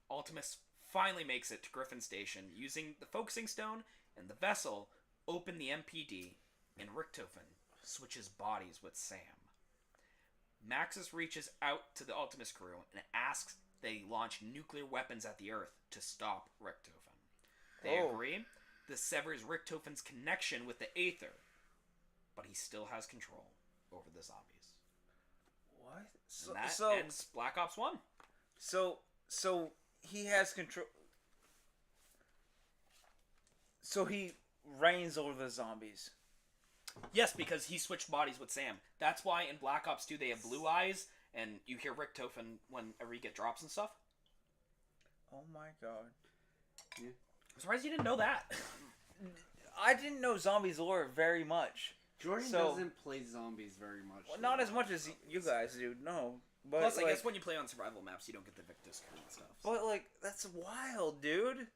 Ultimus finally makes it to Griffin Station using the Focusing Stone, and the vessel open the MPD, and Richtofen switches bodies with Sam. Maxis reaches out to the Ultimus crew and asks they launch nuclear weapons at the Earth to stop Richtofen. They agree. This severs Richtofen's connection with the Aether, but he still has control over the zombies. What? And that ends Black Ops 1. So he has control. So he reigns over the zombies. Yes, because he switched bodies with Sam. That's why in Black Ops 2 they have blue eyes, and you hear Richtofen whenever you get drops and stuff. Oh my god. I'm surprised you didn't know that. I didn't know zombies lore very much. Jordan So- doesn't play zombies very much. Well, not as much as you guys do, no. But Plus, I like, guess when you play on survival maps, you don't get the Victus card and stuff. but like that's wild, dude.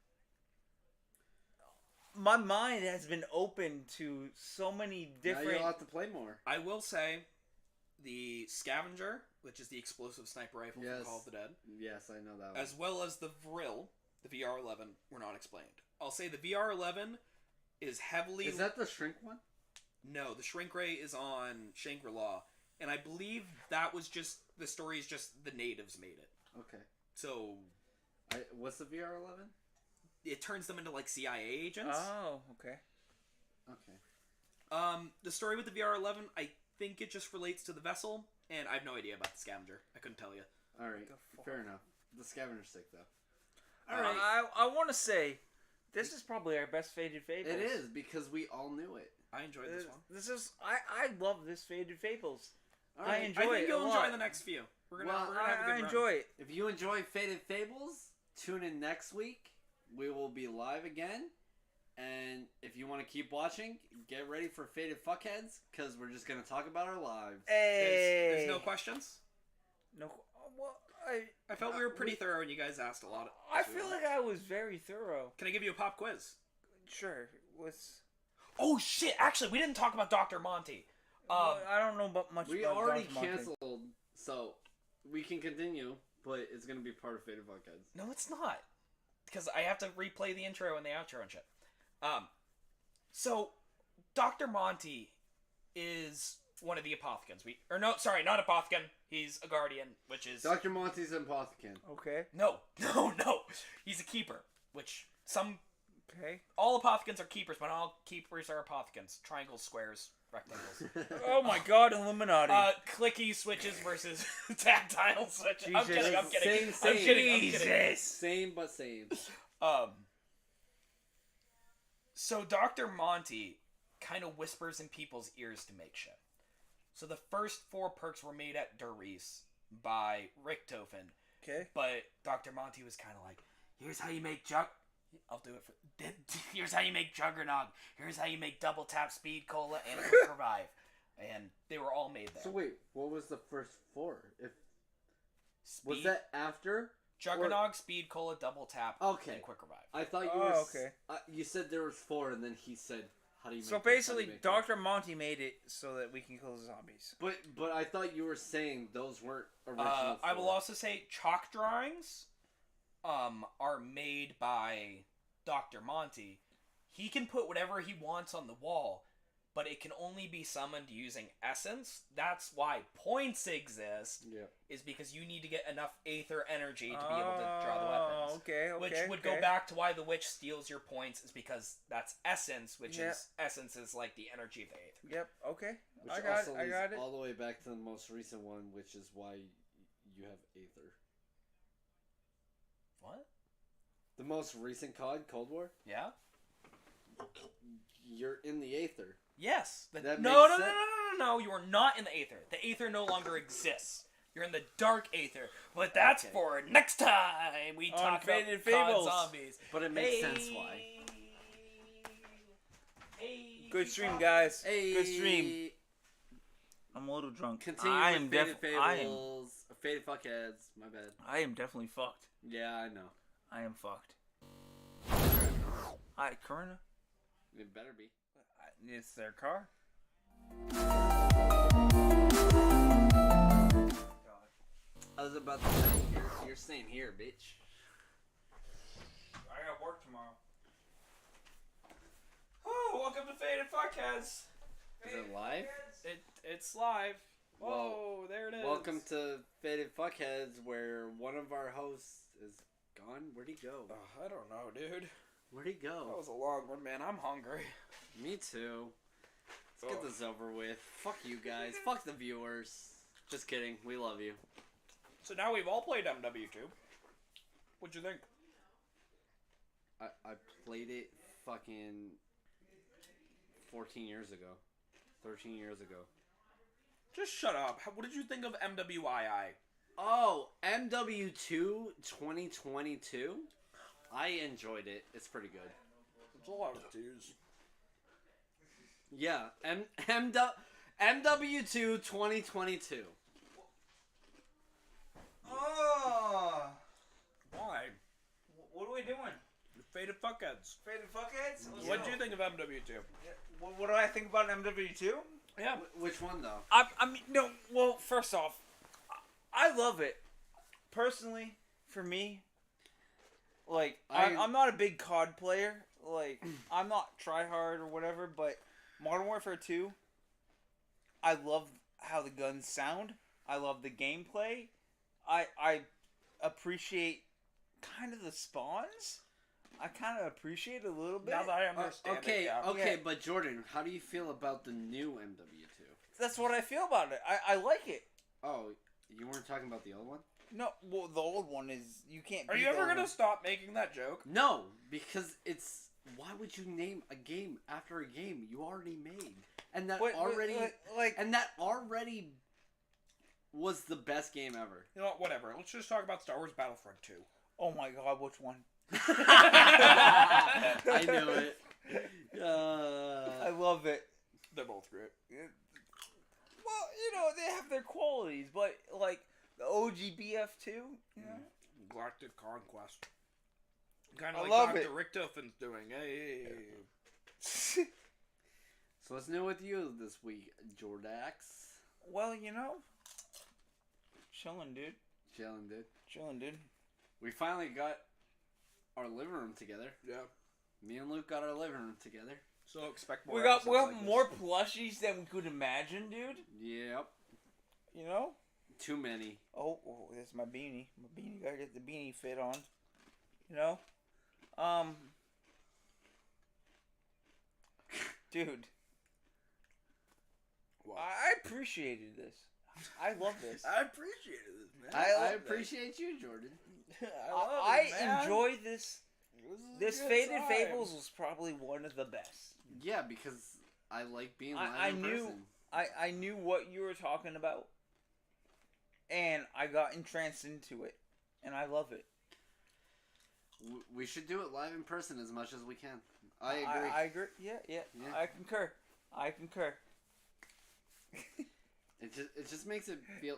My mind has been open to so many Now different. you'll have to play more. I will say, the Scavenger, which is the explosive sniper rifle Yes. from Call of the Dead, Yes, I know that one. as well as the Vril, the VR11, were not explained. I'll say the VR11 is heavily... Is that the shrink one? No, the Shrink Ray is on Shangri-La, and I believe that was just... The story is just the natives made it. Okay. So, What's the VR11? it turns them into, like, CIA agents. Oh, okay. Okay. The story with the VR11, I think it just relates to the vessel, and I have no idea about the Scavenger. I couldn't tell you. All right. The fuck? Fair enough. The scavenger stick, though. All right. I want to say, this is probably our best Faded Fables. It is because we all knew it. I enjoyed this one. This is I love this Faded Fables. All I right. enjoy I think it you'll a enjoy lot. the next few. We're gonna, Well, we're gonna have a good I run. enjoy it. If you enjoy Faded Fables, tune in next week. We will be live again. And if you want to keep watching, get ready for Faded Fuckheads, because we're just going to talk about our lives. Hey. There's no questions. No. Well, I felt we were pretty thorough, and you guys asked a lot. I feel like I was very thorough. Can I give you a pop quiz? Sure. What's? Oh shit! Actually, we didn't talk about Dr. Monty. I don't know about much. We about already Dr. Monte. canceled, so we can continue, but it's going to be part of Faded Fuckheads. No, it's not, because I have to replay the intro and the outro and shit. So Dr. Monty is one of the apothecans. Not apothecan. He's a guardian, which is Dr. Monty's an apothecant. Okay. no. He's a keeper, which Okay. all apothecans are keepers, but not all keepers are apothecans. Triangles, squares, rectangles. Oh my God, Illuminati. Clicky switches versus tactile switches. I'm Jesus. kidding. I'm kidding. Same. I'm kidding. Jesus. Same, but same. So Dr. Monty kind of whispers in people's ears to make shit. So the first 4 perks were made at Durice by Richtofen, Okay. but Dr. Monty was kind of like, here's how you make I'll do it for... Here's how you make Juggernog. Here's how you make Double Tap Speed Cola and Quick Revive. And they were all made there. So wait, what was the first 4? Was Speed, that after? Juggernog, Speed Cola, Double Tap, Okay. and Quick Revive. I thought you Oh, were... okay. You said there was 4, and then he said, how do you make So this? How do you basically, make Dr. Monty made it so that we can kill the zombies. that? But I thought you were saying those weren't original 4. I will also say chalk drawings are made by Dr. Monty. He can put whatever he wants on the wall, but it can only be summoned using essence. That's why points exist, Yeah. is because you need to get enough aether energy to be able to draw the weapons. Okay. Which would go back to why the witch steals your points, is because that's essence, which Yeah. is essence is like the energy of the aether. Yep. Okay. Which I got also it. I leads got it. all the way back to the most recent one, which is why you have Aether. What? The most recent COD, Cold War, Yeah? you're in the Aether. Yes. That No, makes no. You are not in the aether. The aether no longer exists. You're in the dark aether. But that's Okay. for next time we On talk about Faded COD Fables. zombies. But it makes sense why. Hey, Good keep stream, talking. guys. Hey, Good stream. I'm a little drunk. Continue I with am Faded I am. Fables. Faded Fuckheads. My bad. I am definitely fucked. Yeah, I know. I am fucked. Hi, Corona. It better be. It's their car. I was about to say, you're staying here, bitch. I got work tomorrow. Oh, welcome to Faded Fuckheads. Is it live? It's live. Whoa, Well, there it is. Welcome to Faded Fuckheads, where one of our hosts is gone. Where'd he go? I don't know, dude. Where'd he That go? was a long one, man. I'm hungry. Me too. Let's get this over with. Fuck you guys. Fuck the viewers. Just kidding. We love you. So now we've all played MW2. What'd you think? I played it fucking 14 years ago. 13 years ago. Just shut up. What did you think of MWII? Oh, MW2 2022? I enjoyed it. It's pretty good. It's a lot of twos. Yeah, MW2 2022. Oh, Why? what are we doing? Faded fuckheads. Faded fuckheads? What do you think of MW2? What do I think about MW2? Yeah. Which one, though? I mean, no. Well, first off, I love it. Personally, for me, like I'm not a big COD player. Like I'm not tryhard or whatever. But Modern Warfare 2, I love how the guns sound. I love the gameplay. I appreciate kind of the spawns. I kind of appreciate it a little bit. Now that I understand Okay, it, yeah. okay, Yeah. but Jordan, how do you feel about the new MW2? That's what I feel about it. I like it. Oh, you weren't talking about the old one? No, well, the old one is you can't. Are beat you the ever old gonna one. stop making that joke? No, because it's... Why would you name a game after a game you already made? And that And that already was the best game ever. You know what? Whatever. Let's just talk about Star Wars Battlefront 2. Oh my god, which one? I know it. I love it. They're both great. Well, they have their qualities, but like the OG BF2, you know. Galactic Conquest. Kind I of like love Dr. it. Richthofen's doing. Hey. So what's new with you this week, Jordax? Well, chilling, dude. Chilling, dude. We finally got our living room together. Yeah. Me and Luke got our living room together. So expect more. We got episodes like more this. plushies than we could imagine, dude. Yep. You know. Too many. Oh, that's my beanie. Gotta get the beanie fit on. You know. Dude. What? I appreciated this. I love this. I appreciated this, man. I love appreciate you, Jordan. I enjoy this. This a good Faded time. Fables was probably one of the best. Yeah, because I like being live I in knew person. I knew what you were talking about, and I got entranced into it, and I love it. We should do it live in person as much as we can. I agree. I agree. Yeah. I concur. It just makes it feel.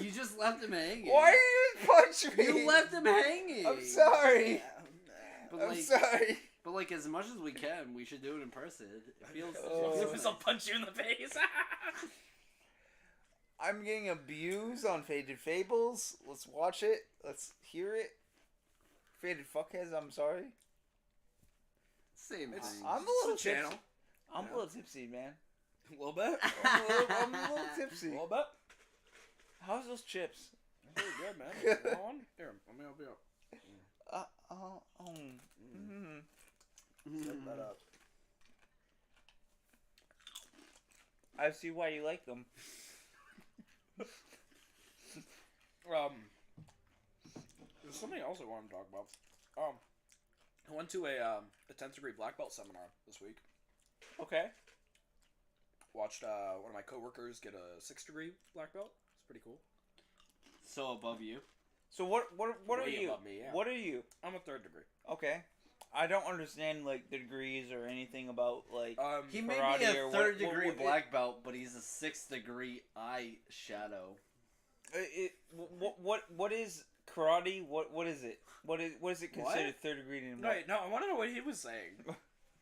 You just left him hanging. Why are you punch me? You left him hanging. I'm sorry. But I'm like, sorry. but like, as much as we can, we should do it in person. It feels. I'll punch you in the face. I'm getting abused on Faded Fables. Let's watch it. Let's hear it. Faded Fuckheads, I'm sorry. Same thing. I'm a little channel. tipsy. I'm a little tipsy, man. A little bit. I'm a little A tipsy. little bit. How's those chips? Pretty good, man. You want one? Here, let me help you out. Set that up. I see why you like them. There's something else I want to talk about. I went to a 10th degree black belt seminar this week. Okay. Watched one of my coworkers get a 6th degree black belt. It's pretty cool. So above you. So what are Way you? above me, yeah. What are you? I'm a 3rd degree. Okay. I don't understand like the degrees or anything about like He may karate be a or third what- degree what- black belt, but he's a 6th degree eye shadow. What is karate? What is it? What is it considered What? third degree in? No, wait, no, I want to know what he was saying.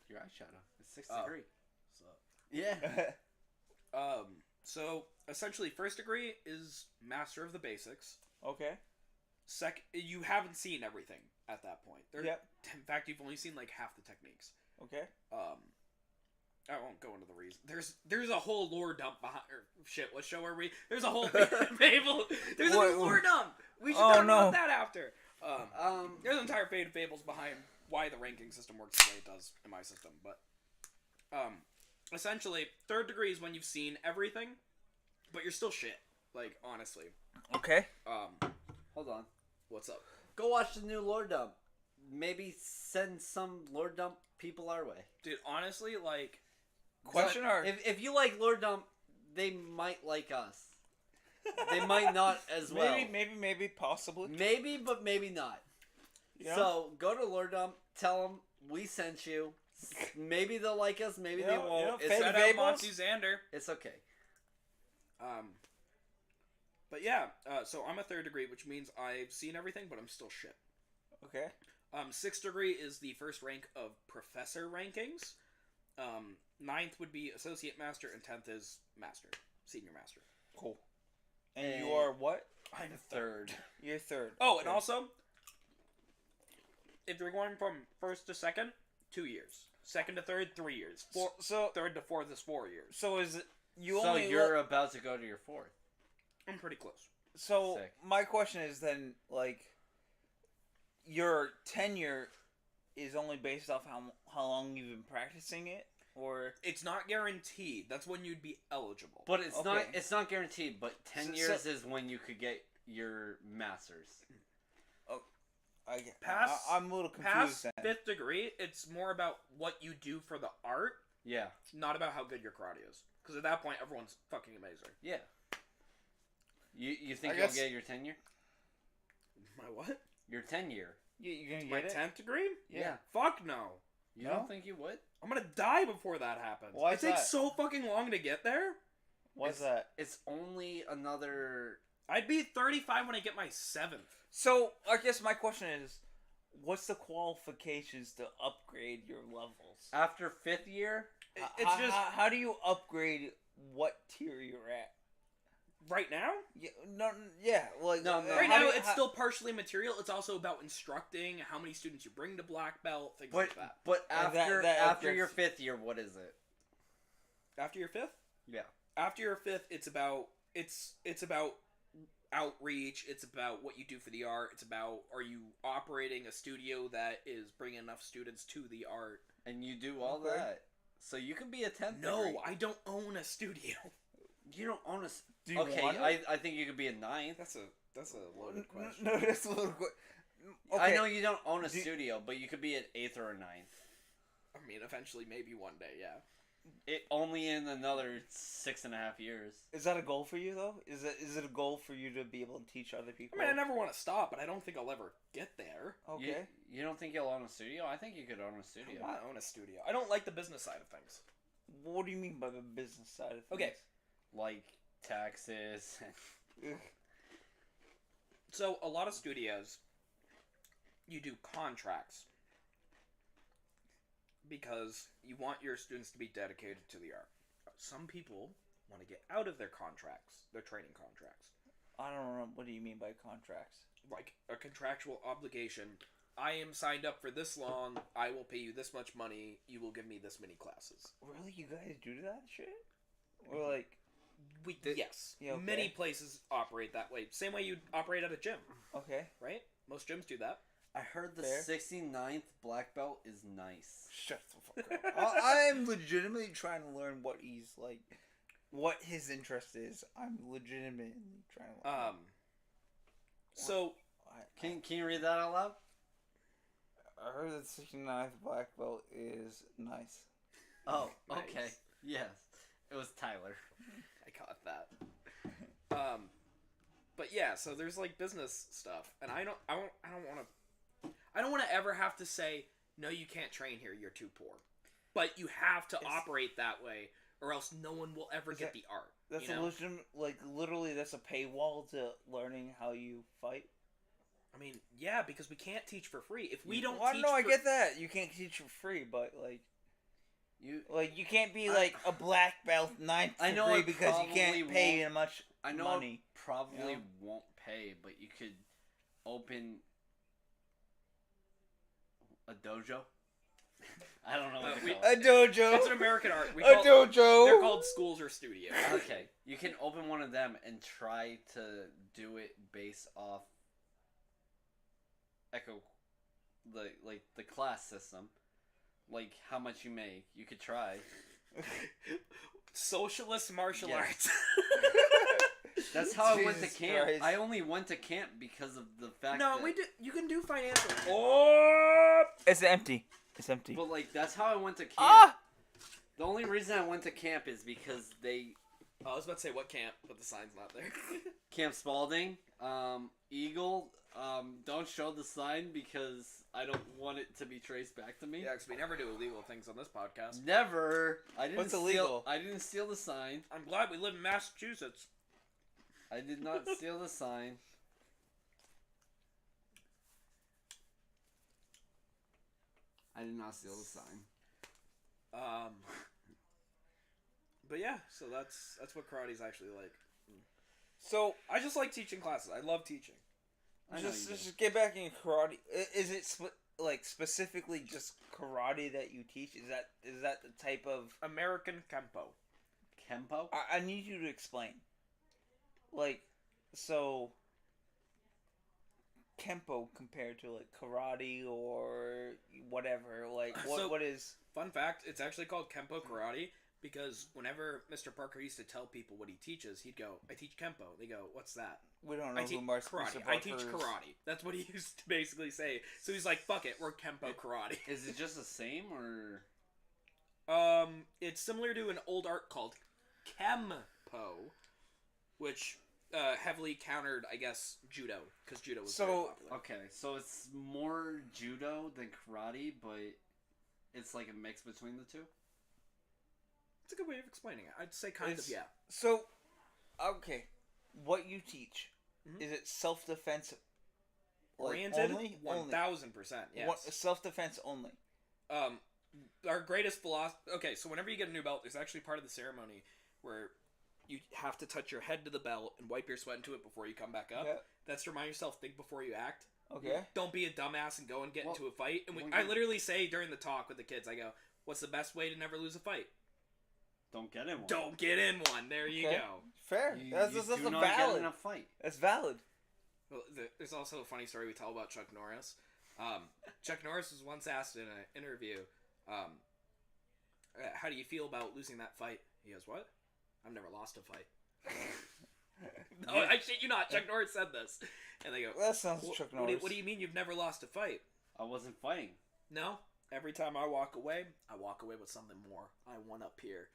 Your eye shadow. It's 6th Oh. degree. So, Yeah. so essentially, 1st degree is master of the basics. Okay. You haven't seen everything at that point. Yep. In fact, you've only seen like half the techniques. Okay. I won't go into the reason. There's a whole lore dump behind. Or, shit, what show are we? There's a whole Fable. There's a What? lore dump. We should Oh, talk no. about that after. There's an entire Faded Fables behind why the ranking system works the way it does in my system. But essentially, 3rd degree is when you've seen everything, but you're still shit. Like honestly. Okay. Hold on. What's up? Go watch the new lore dump. maybe send some Lord Dump people our way. Dude, honestly, like, Question or If you like Lord Dump, they might like us. They might not as well. maybe, possibly. Maybe, but maybe not. Yeah. So go to Lord Dump, tell them we sent you. Maybe they'll like us, maybe they won't. Faded shout out Fables? Monty Xander. It's okay. But yeah, so I'm a 3rd degree, which means I've seen everything, but I'm still shit. Okay. 6th degree is the first rank of professor rankings. 9th would be associate master, and 10th is master, senior master. Cool. And you are what? I'm a 3rd. You're 3rd. Oh, Okay. and also, if you're going from 1st to 2nd, 2 years. 2nd to 3rd, 3 years. So 3rd to 4th is 4 years. so is it you So only you're about to go to your 4th. I'm pretty close. So Sick. my question is then, like, your tenure is only based off how long you've been practicing it, or It's not guaranteed. That's when you'd be eligible. But it's Okay. not guaranteed, but 10 So- years is when you could get your masters. I get Past- I'm a little confused. Past Then. 5th degree, it's more about what you do for the art, Yeah. not about how good your karate is. Because at that point, everyone's fucking amazing. Yeah. You think I you'll guess- get your tenure? My what? Your tenure. You're gonna My get it? 10th degree? Yeah. Fuck no. You No? don't think you would? I'm gonna die before that happens. Why it is takes that? so fucking long to get there. What's It's- that? It's only another. I'd be 35 when I get my 7th. So I guess my question is, what's the qualifications to upgrade your levels? After 5th year, It's just how do you upgrade what tier you're at? right now. Yeah, no, yeah, like No, no. Right how now, do- it's still partially material. It's also about instructing, how many students you bring to black belt, things but like that. but And after that after your upgrades- 5th year, what is it? After your 5th, Yeah. after your 5th, it's about outreach. It's about what you do for the art. It's about, are you operating a studio that is bringing enough students to the art? And you do all Okay. that, so you can be a 10th. No, degree. I don't own a studio. You don't own a. Do you Okay, want it? I think you could be a 9th. That's a loaded question. No, that's a little quick. I know you don't own a Do- studio, but you could be an 8th or a 9th. I mean, eventually, maybe one day, yeah. It only in another 6.5 years. Is that a goal for you though? Is it a goal for you to be able to teach other I people? mean, I never want to stop, but I don't think I'll ever get there. Okay. You don't think you'll own a studio? I think you could own a I studio. want to own a studio. I don't like the business side of things. What do you mean by the business side of things? Okay. Like taxes. Ugh. So, a lot of studios, you do contracts because you want your students to be dedicated to the art. Some people want to get out of their contracts, their training contracts. I don't know. What do you mean by contracts? Like a contractual obligation. I am signed up for this long. I will pay you this much money. You will give me this many classes. Really, you guys do that shit? Or like, Yes. Yeah, okay. Many places operate that way. Same way you operate at a gym, okay, right? Most gyms do that. I heard the Fair. 69th black belt is nice. shut the fuck up. I'm legitimately trying to learn what he's like, what his interest is. I'm legitimately trying to learn. So Can you read that out loud? I heard that 69th black belt is nice. Oh, Nice. okay. Yes. It was Tyler. I caught that. But yeah, so there's like business stuff, and I don't want to ever have to say no. You can't train here. You're too poor. But you have to operate that way, or else no one will ever Is get that- the art. That's you a know? legitimate, like literally, that's a paywall to learning how you fight. I mean, yeah, because we can't teach for free. If we don't Well, teach, no, I for- get that. You can't teach for free, but you can't be like a black belt ninth I know degree it because you can't probably pay won't- much I know money. it probably you know? won't pay, but you could open a dojo. I don't know what to we- call A it. dojo. It's an American art. We A call, dojo. They're called schools or studios. Okay, you can open one of them and try to do it based off the class system, like how much you make. You could try. Socialist martial Yes. arts. That's how I went to Jesus camp. Christ. I only went to camp because of the fact No, that... we do. You can do financial. Oh, it's empty. It's empty. But, like, that's how I went to camp. Ah! The only reason I went to camp is because they... Oh, I was about to say what camp, but the sign's not there. Camp Spalding, Eagle, don't show the sign because I don't want it to be traced back to me. Yeah, because we never do illegal things on this podcast. Never. I didn't What's steal, illegal? I didn't steal the sign. I'm glad we live in Massachusetts. I did not steal the sign. I did not steal the sign. But yeah, so that's what karate's actually like. So I just like teaching classes. I love teaching. I know you do. just get back in karate. Is it like specifically just karate that you teach? Is that the type of? American Kempo. Kempo? I need you to explain. Like, so. Kempo compared to like karate or whatever. Like So- what is? Fun fact, it's actually called Kempo Karate because whenever Mr. Parker used to tell people what he teaches, he'd go, I teach Kempo. They go, what's that? We don't know I teach who Mr. karate. I teach karate. That's what he used to basically say. So he's like, fuck it, we're Kempo Karate. Is it just the same or? It's similar to an old art called Kempo, which heavily countered, I guess, judo, because judo was very So- popular. Okay, so it's more judo than karate, but it's like a mix between the two? It's a good way of explaining it. I'd say kind It's- of, yeah. So, okay, what you teach Mhm. is it self-defense? Oriented, only? 1000%, yes. Self-defense only. Our greatest philosophy. Okay, so whenever you get a new belt, there's actually part of the ceremony where you have to touch your head to the belt and wipe your sweat into it before you come back up. Yeah. That's to remind yourself, think before you act. Okay. Don't be a dumbass and go and get Well, into a fight. And well, I you- literally say during the talk with the kids, I go, "What's the best way to never lose a fight? Don't get in one. Don't get in one." There you Okay. go. Fair. You, that's you that's do a not valid. get in a fight. That's valid. Well, there's also a funny story we tell about Chuck Norris. Chuck Norris was once asked in an interview, "How do you feel about losing that fight?" He goes, "What? I've never lost a fight." No, I shit you not. Chuck Norris said this, and they go, That sounds "Wh- Chuck what do, Norris. what do you mean you've never lost a fight?" I wasn't fighting. No. Every time I walk away with something more. I won up here.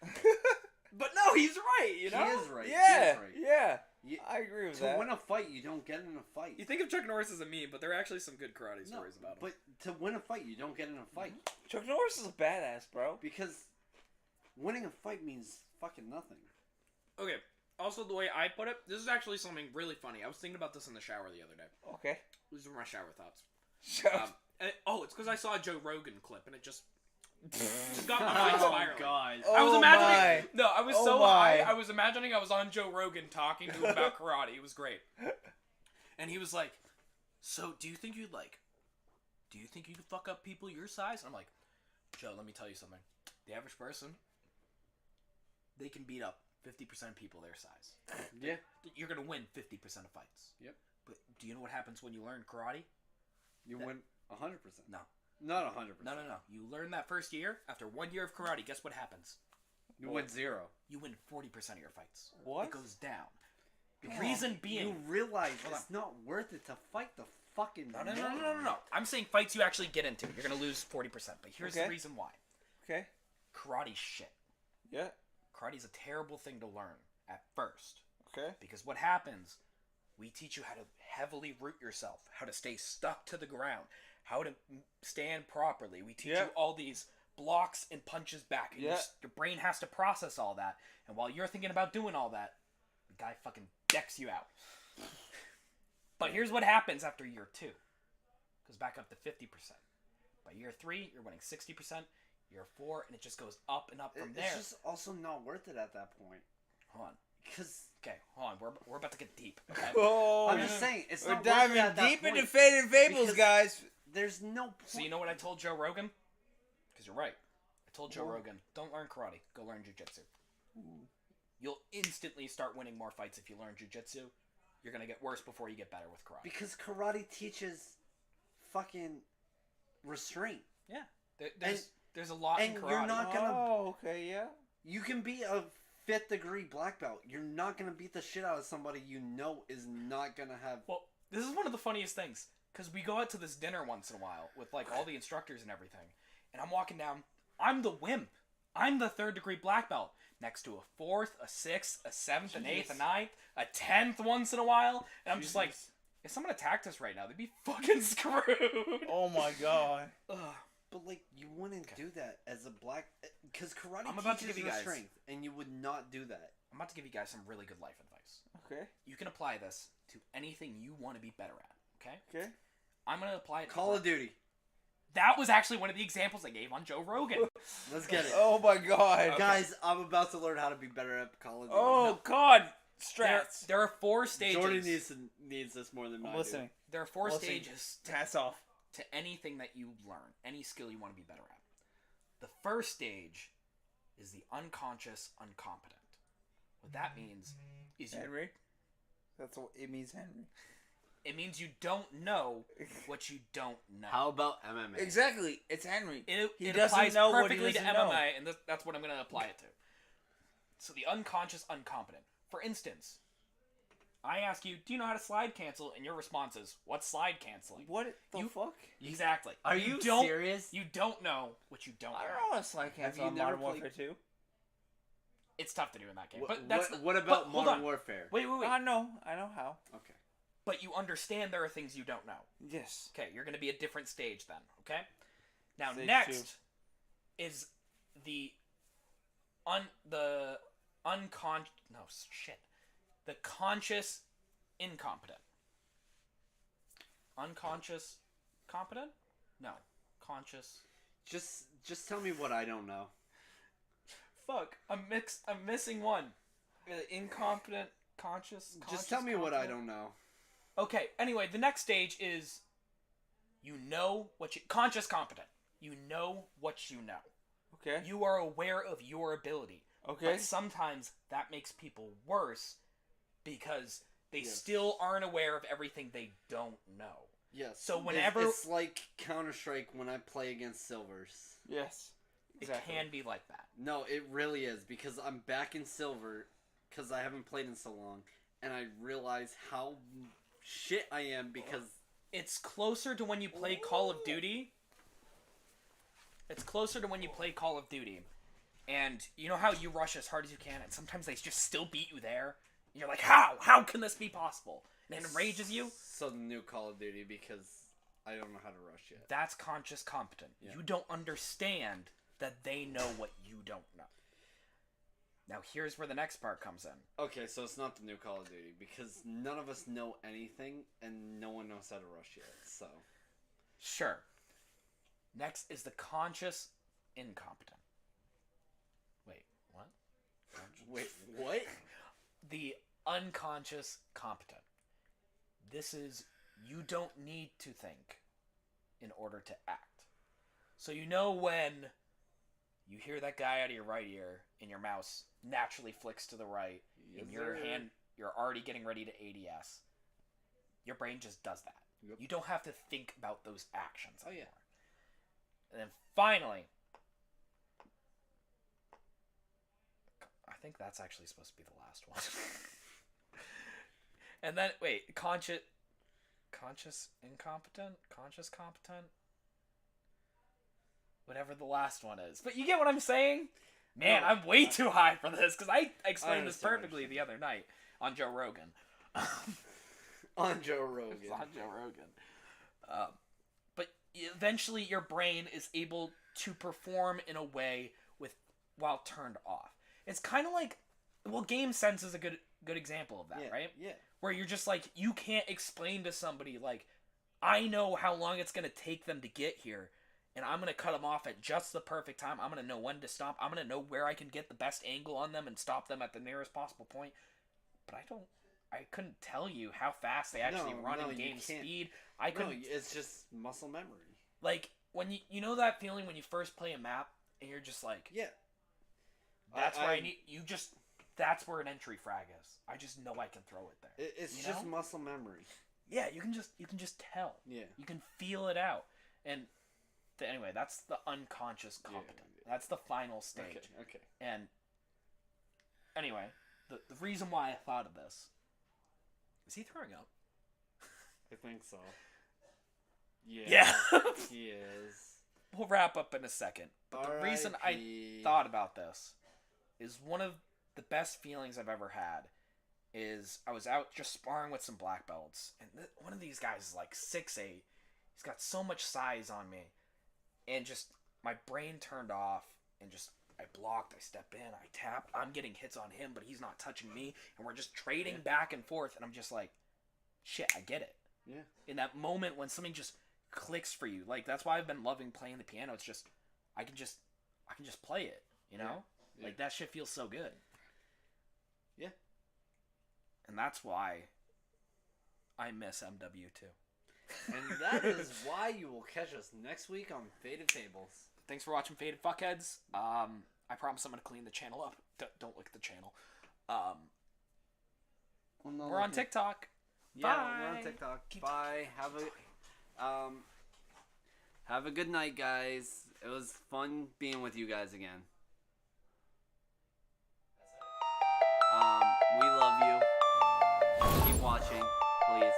But no, he's right. You know. He is right. Yeah. He is right. Yeah. You- I agree with to that. win a fight, you don't get in a fight. You think of Chuck Norris as a meme, but there are actually some good karate No, stories about him. but to win a fight, you don't get in a fight. Chuck Norris is a badass, bro. Because winning a fight means fucking nothing. Okay. Also, the way I put it, this is actually something really funny. I was thinking about this in the shower the other day. Okay. These were my shower thoughts. Chuck. It's because I saw a Joe Rogan clip, and it just got my mind spiraling. God. I was Oh imagining. my. No, I was Oh so my. high. I was imagining I was on Joe Rogan talking to him about karate. It was great. And he was like, "So, do you think you could fuck up people your size?" I'm like, "Joe, let me tell you something. The average person, they can beat up 50% of people their size. Yeah. You're gonna win 50% of fights. Yep. But do you know what happens when you learn karate? You win 100%. No. Not 100%. No. You learn that first year. After 1 year of karate, guess what happens? You win 0. You win 40% of your fights. What? It goes down. The reason being... You realize Hold it's not worth it to fight the fucking No. I'm saying fights you actually get into. You're going to lose 40%. But here's Okay. the reason why. Okay. Karate's shit. Yeah. Karate's a terrible thing to learn at first. Okay. Because what happens, we teach you how to heavily root yourself, how to stay stuck to the ground, how to stand properly. We teach Yeah. you all these blocks and punches back. And Yeah. your brain has to process all that. And while you're thinking about doing all that, the guy fucking decks you out. But here's what happens after year 2. Goes back up to 50%. By year 3, you're winning 60%. Year 4, and it just goes up and up from there. It's just also not worth it at that point. Hold on. Because Okay, hold on. We're about to get deep. Okay? Oh, I'm just saying, it's we're not worth it diving at that deep point. into Faded Fables, because- guys. There's no point. So you know what I told Joe Rogan? Because you're right. I told Joe Rogan, don't learn karate. Go learn jujitsu. You'll instantly start winning more fights if you learn jujitsu. You're going to get worse before you get better with karate. Because karate teaches fucking restraint. Yeah. There's a lot in and karate. you're not gonna- Oh, okay, yeah. You can be a 5th degree black belt. You're not gonna beat the shit out of somebody you know is not gonna have. Well, this is one of the funniest things because we go out to this dinner once in a while with like all the instructors and everything, and I'm walking down. I'm the wimp. I'm the 3rd degree black belt next to a 4th, a 6th, a 7th, an 8th, a 9th, a 10th once in a while, and I'm just like, if someone attacked us right now, they'd be fucking screwed. Oh my god. Ugh. But like, you wouldn't do that as a black, because karate I'm about to teaches give you guys- restraint, and you would not do that. I'm about to give you guys some really good life advice. Okay. You can apply this to anything you want to be better at. Okay. Okay. I'm gonna apply it. Call of Duty. That was actually one of the examples I gave on Joe Rogan. Let's get it. Oh my god. Okay. Guys, I'm about to learn how to be better at Call of Duty. Oh god. There, Strats. there are 4 stages. Jordan needs this more than I I'm do. listening. There are 4 Listening. stages Hats off. to anything that you learn, any skill you want to be better at. The first stage is the unconscious incompetent. What that means is Henry. That's what it means, Henry. it means you don't know what you don't know. How about MMA? Exactly. It's Henry. It He it doesn't applies know what he perfectly to doesn't MMA, know. and that's what I'm going to apply it to. So the unconscious incompetent. For instance, I ask you, do you know how to slide cancel? And your response is, what's slide canceling? What the fuck? Exactly. Are you don't, serious? You don't know what you don't know. I don't know what slide cancel you on never Modern Warfare 2. It's tough to do in that game. What, But that's what about but hold Modern on. Warfare? Wait. I know how. Okay. But you understand there are things you don't know. Yes. Okay, you're going to be a different stage then, okay? Now, Stage next is the the conscious incompetent. Unconscious competent? No. Conscious. Just tell me what I don't know. Fuck, I'm missing one. Incompetent, conscious, Just tell me what I competent? don't know. Okay, anyway, the next stage is you know what you conscious competent. You know what you know. Okay. You are aware of your ability. Okay. But sometimes that makes people worse because they Yes. still aren't aware of everything they don't know. Yes. So whenever- it's like Counter-Strike when I play against silvers. Yes. Exactly. It can be like that. No, it really is because I'm back in silver because I haven't played in so long, and I realize how shit I am because It's closer to when you play Call of Duty. It's closer to when you play Call of Duty. And you know how you rush as hard as you can, and sometimes they just still beat you there? And you're like, how? How can this be possible? And it enrages you. so the new Call of Duty because I don't know how to rush yet. That's conscious competent. Yeah. You don't understand that they know what you don't know. Now here's where the next part comes in. Okay, so it's not the new Call of Duty because none of us know anything and no one knows how to rush yet. So Sure. Next is the conscious incompetent. Wait, what? wait, what? The unconscious competent. This is you don't need to think in order to act. So you know when you hear that guy out of your right ear and your mouse naturally flicks to the right and your hand you're already getting ready to ADS. Your brain just does that. Yep. You don't have to think about those actions Oh, yeah. anymore. And then finally, I think that's actually supposed to be the last one. And then wait, conscious incompetent, conscious competent, whatever the last one is. But you get what I'm saying? Man, I'm way too high for this because I explained this understand what perfectly you're the other night on Joe Rogan. On Joe Rogan. It's on Joe Rogan. But eventually, your brain is able to perform in a way while turned off. It's kind of like, well, Game Sense is a good example of that, Yeah, right? yeah. Where you're just like, you can't explain to somebody like, I know how long it's gonna take them to get here, and I'm gonna cut them off at just the perfect time. I'm gonna know when to stop. I'm gonna know where I can get the best angle on them and stop them at the nearest possible point. But I couldn't tell you how fast they actually run in you game can't. speed. No, it's just muscle memory. Like when you know that feeling when you first play a map and you're just like, Yeah. that's where I need you just. That's where an entry frag is. I just know I can throw it there. It's You just know? muscle memory. Yeah, you can just tell. Yeah. You can feel it out. And anyway, that's the unconscious competent. Yeah. That's the final stage. Okay. And Anyway, the reason why I thought of this is he throwing up? I think so. Yeah. He is. We'll wrap up in a second. But the reason I R.I.P.. thought about this is one of the best feelings I've ever had is I was out just sparring with some black belts, and one of these guys is like 6'8". He's got so much size on me, and just my brain turned off, and just I blocked, I step in, I tapped, I'm getting hits on him, but he's not touching me, and we're just trading back and forth, and I'm just like, shit, I get it. Yeah. In that moment when something just clicks for you, like that's why I've been loving playing the piano. It's just I can just play it, you know? Yeah. Like that shit feels so good. Yeah. And that's why I miss MW too. And that is why you will catch us next week on Faded Fables. Thanks for watching Faded Fuckheads. I promise I'm gonna clean the channel up. Don't look at the channel. We're on TikTok. Yeah, Bye. we're on TikTok. Bye. Have a good night, guys. It was fun being with you guys again. We love you. Keep watching, please.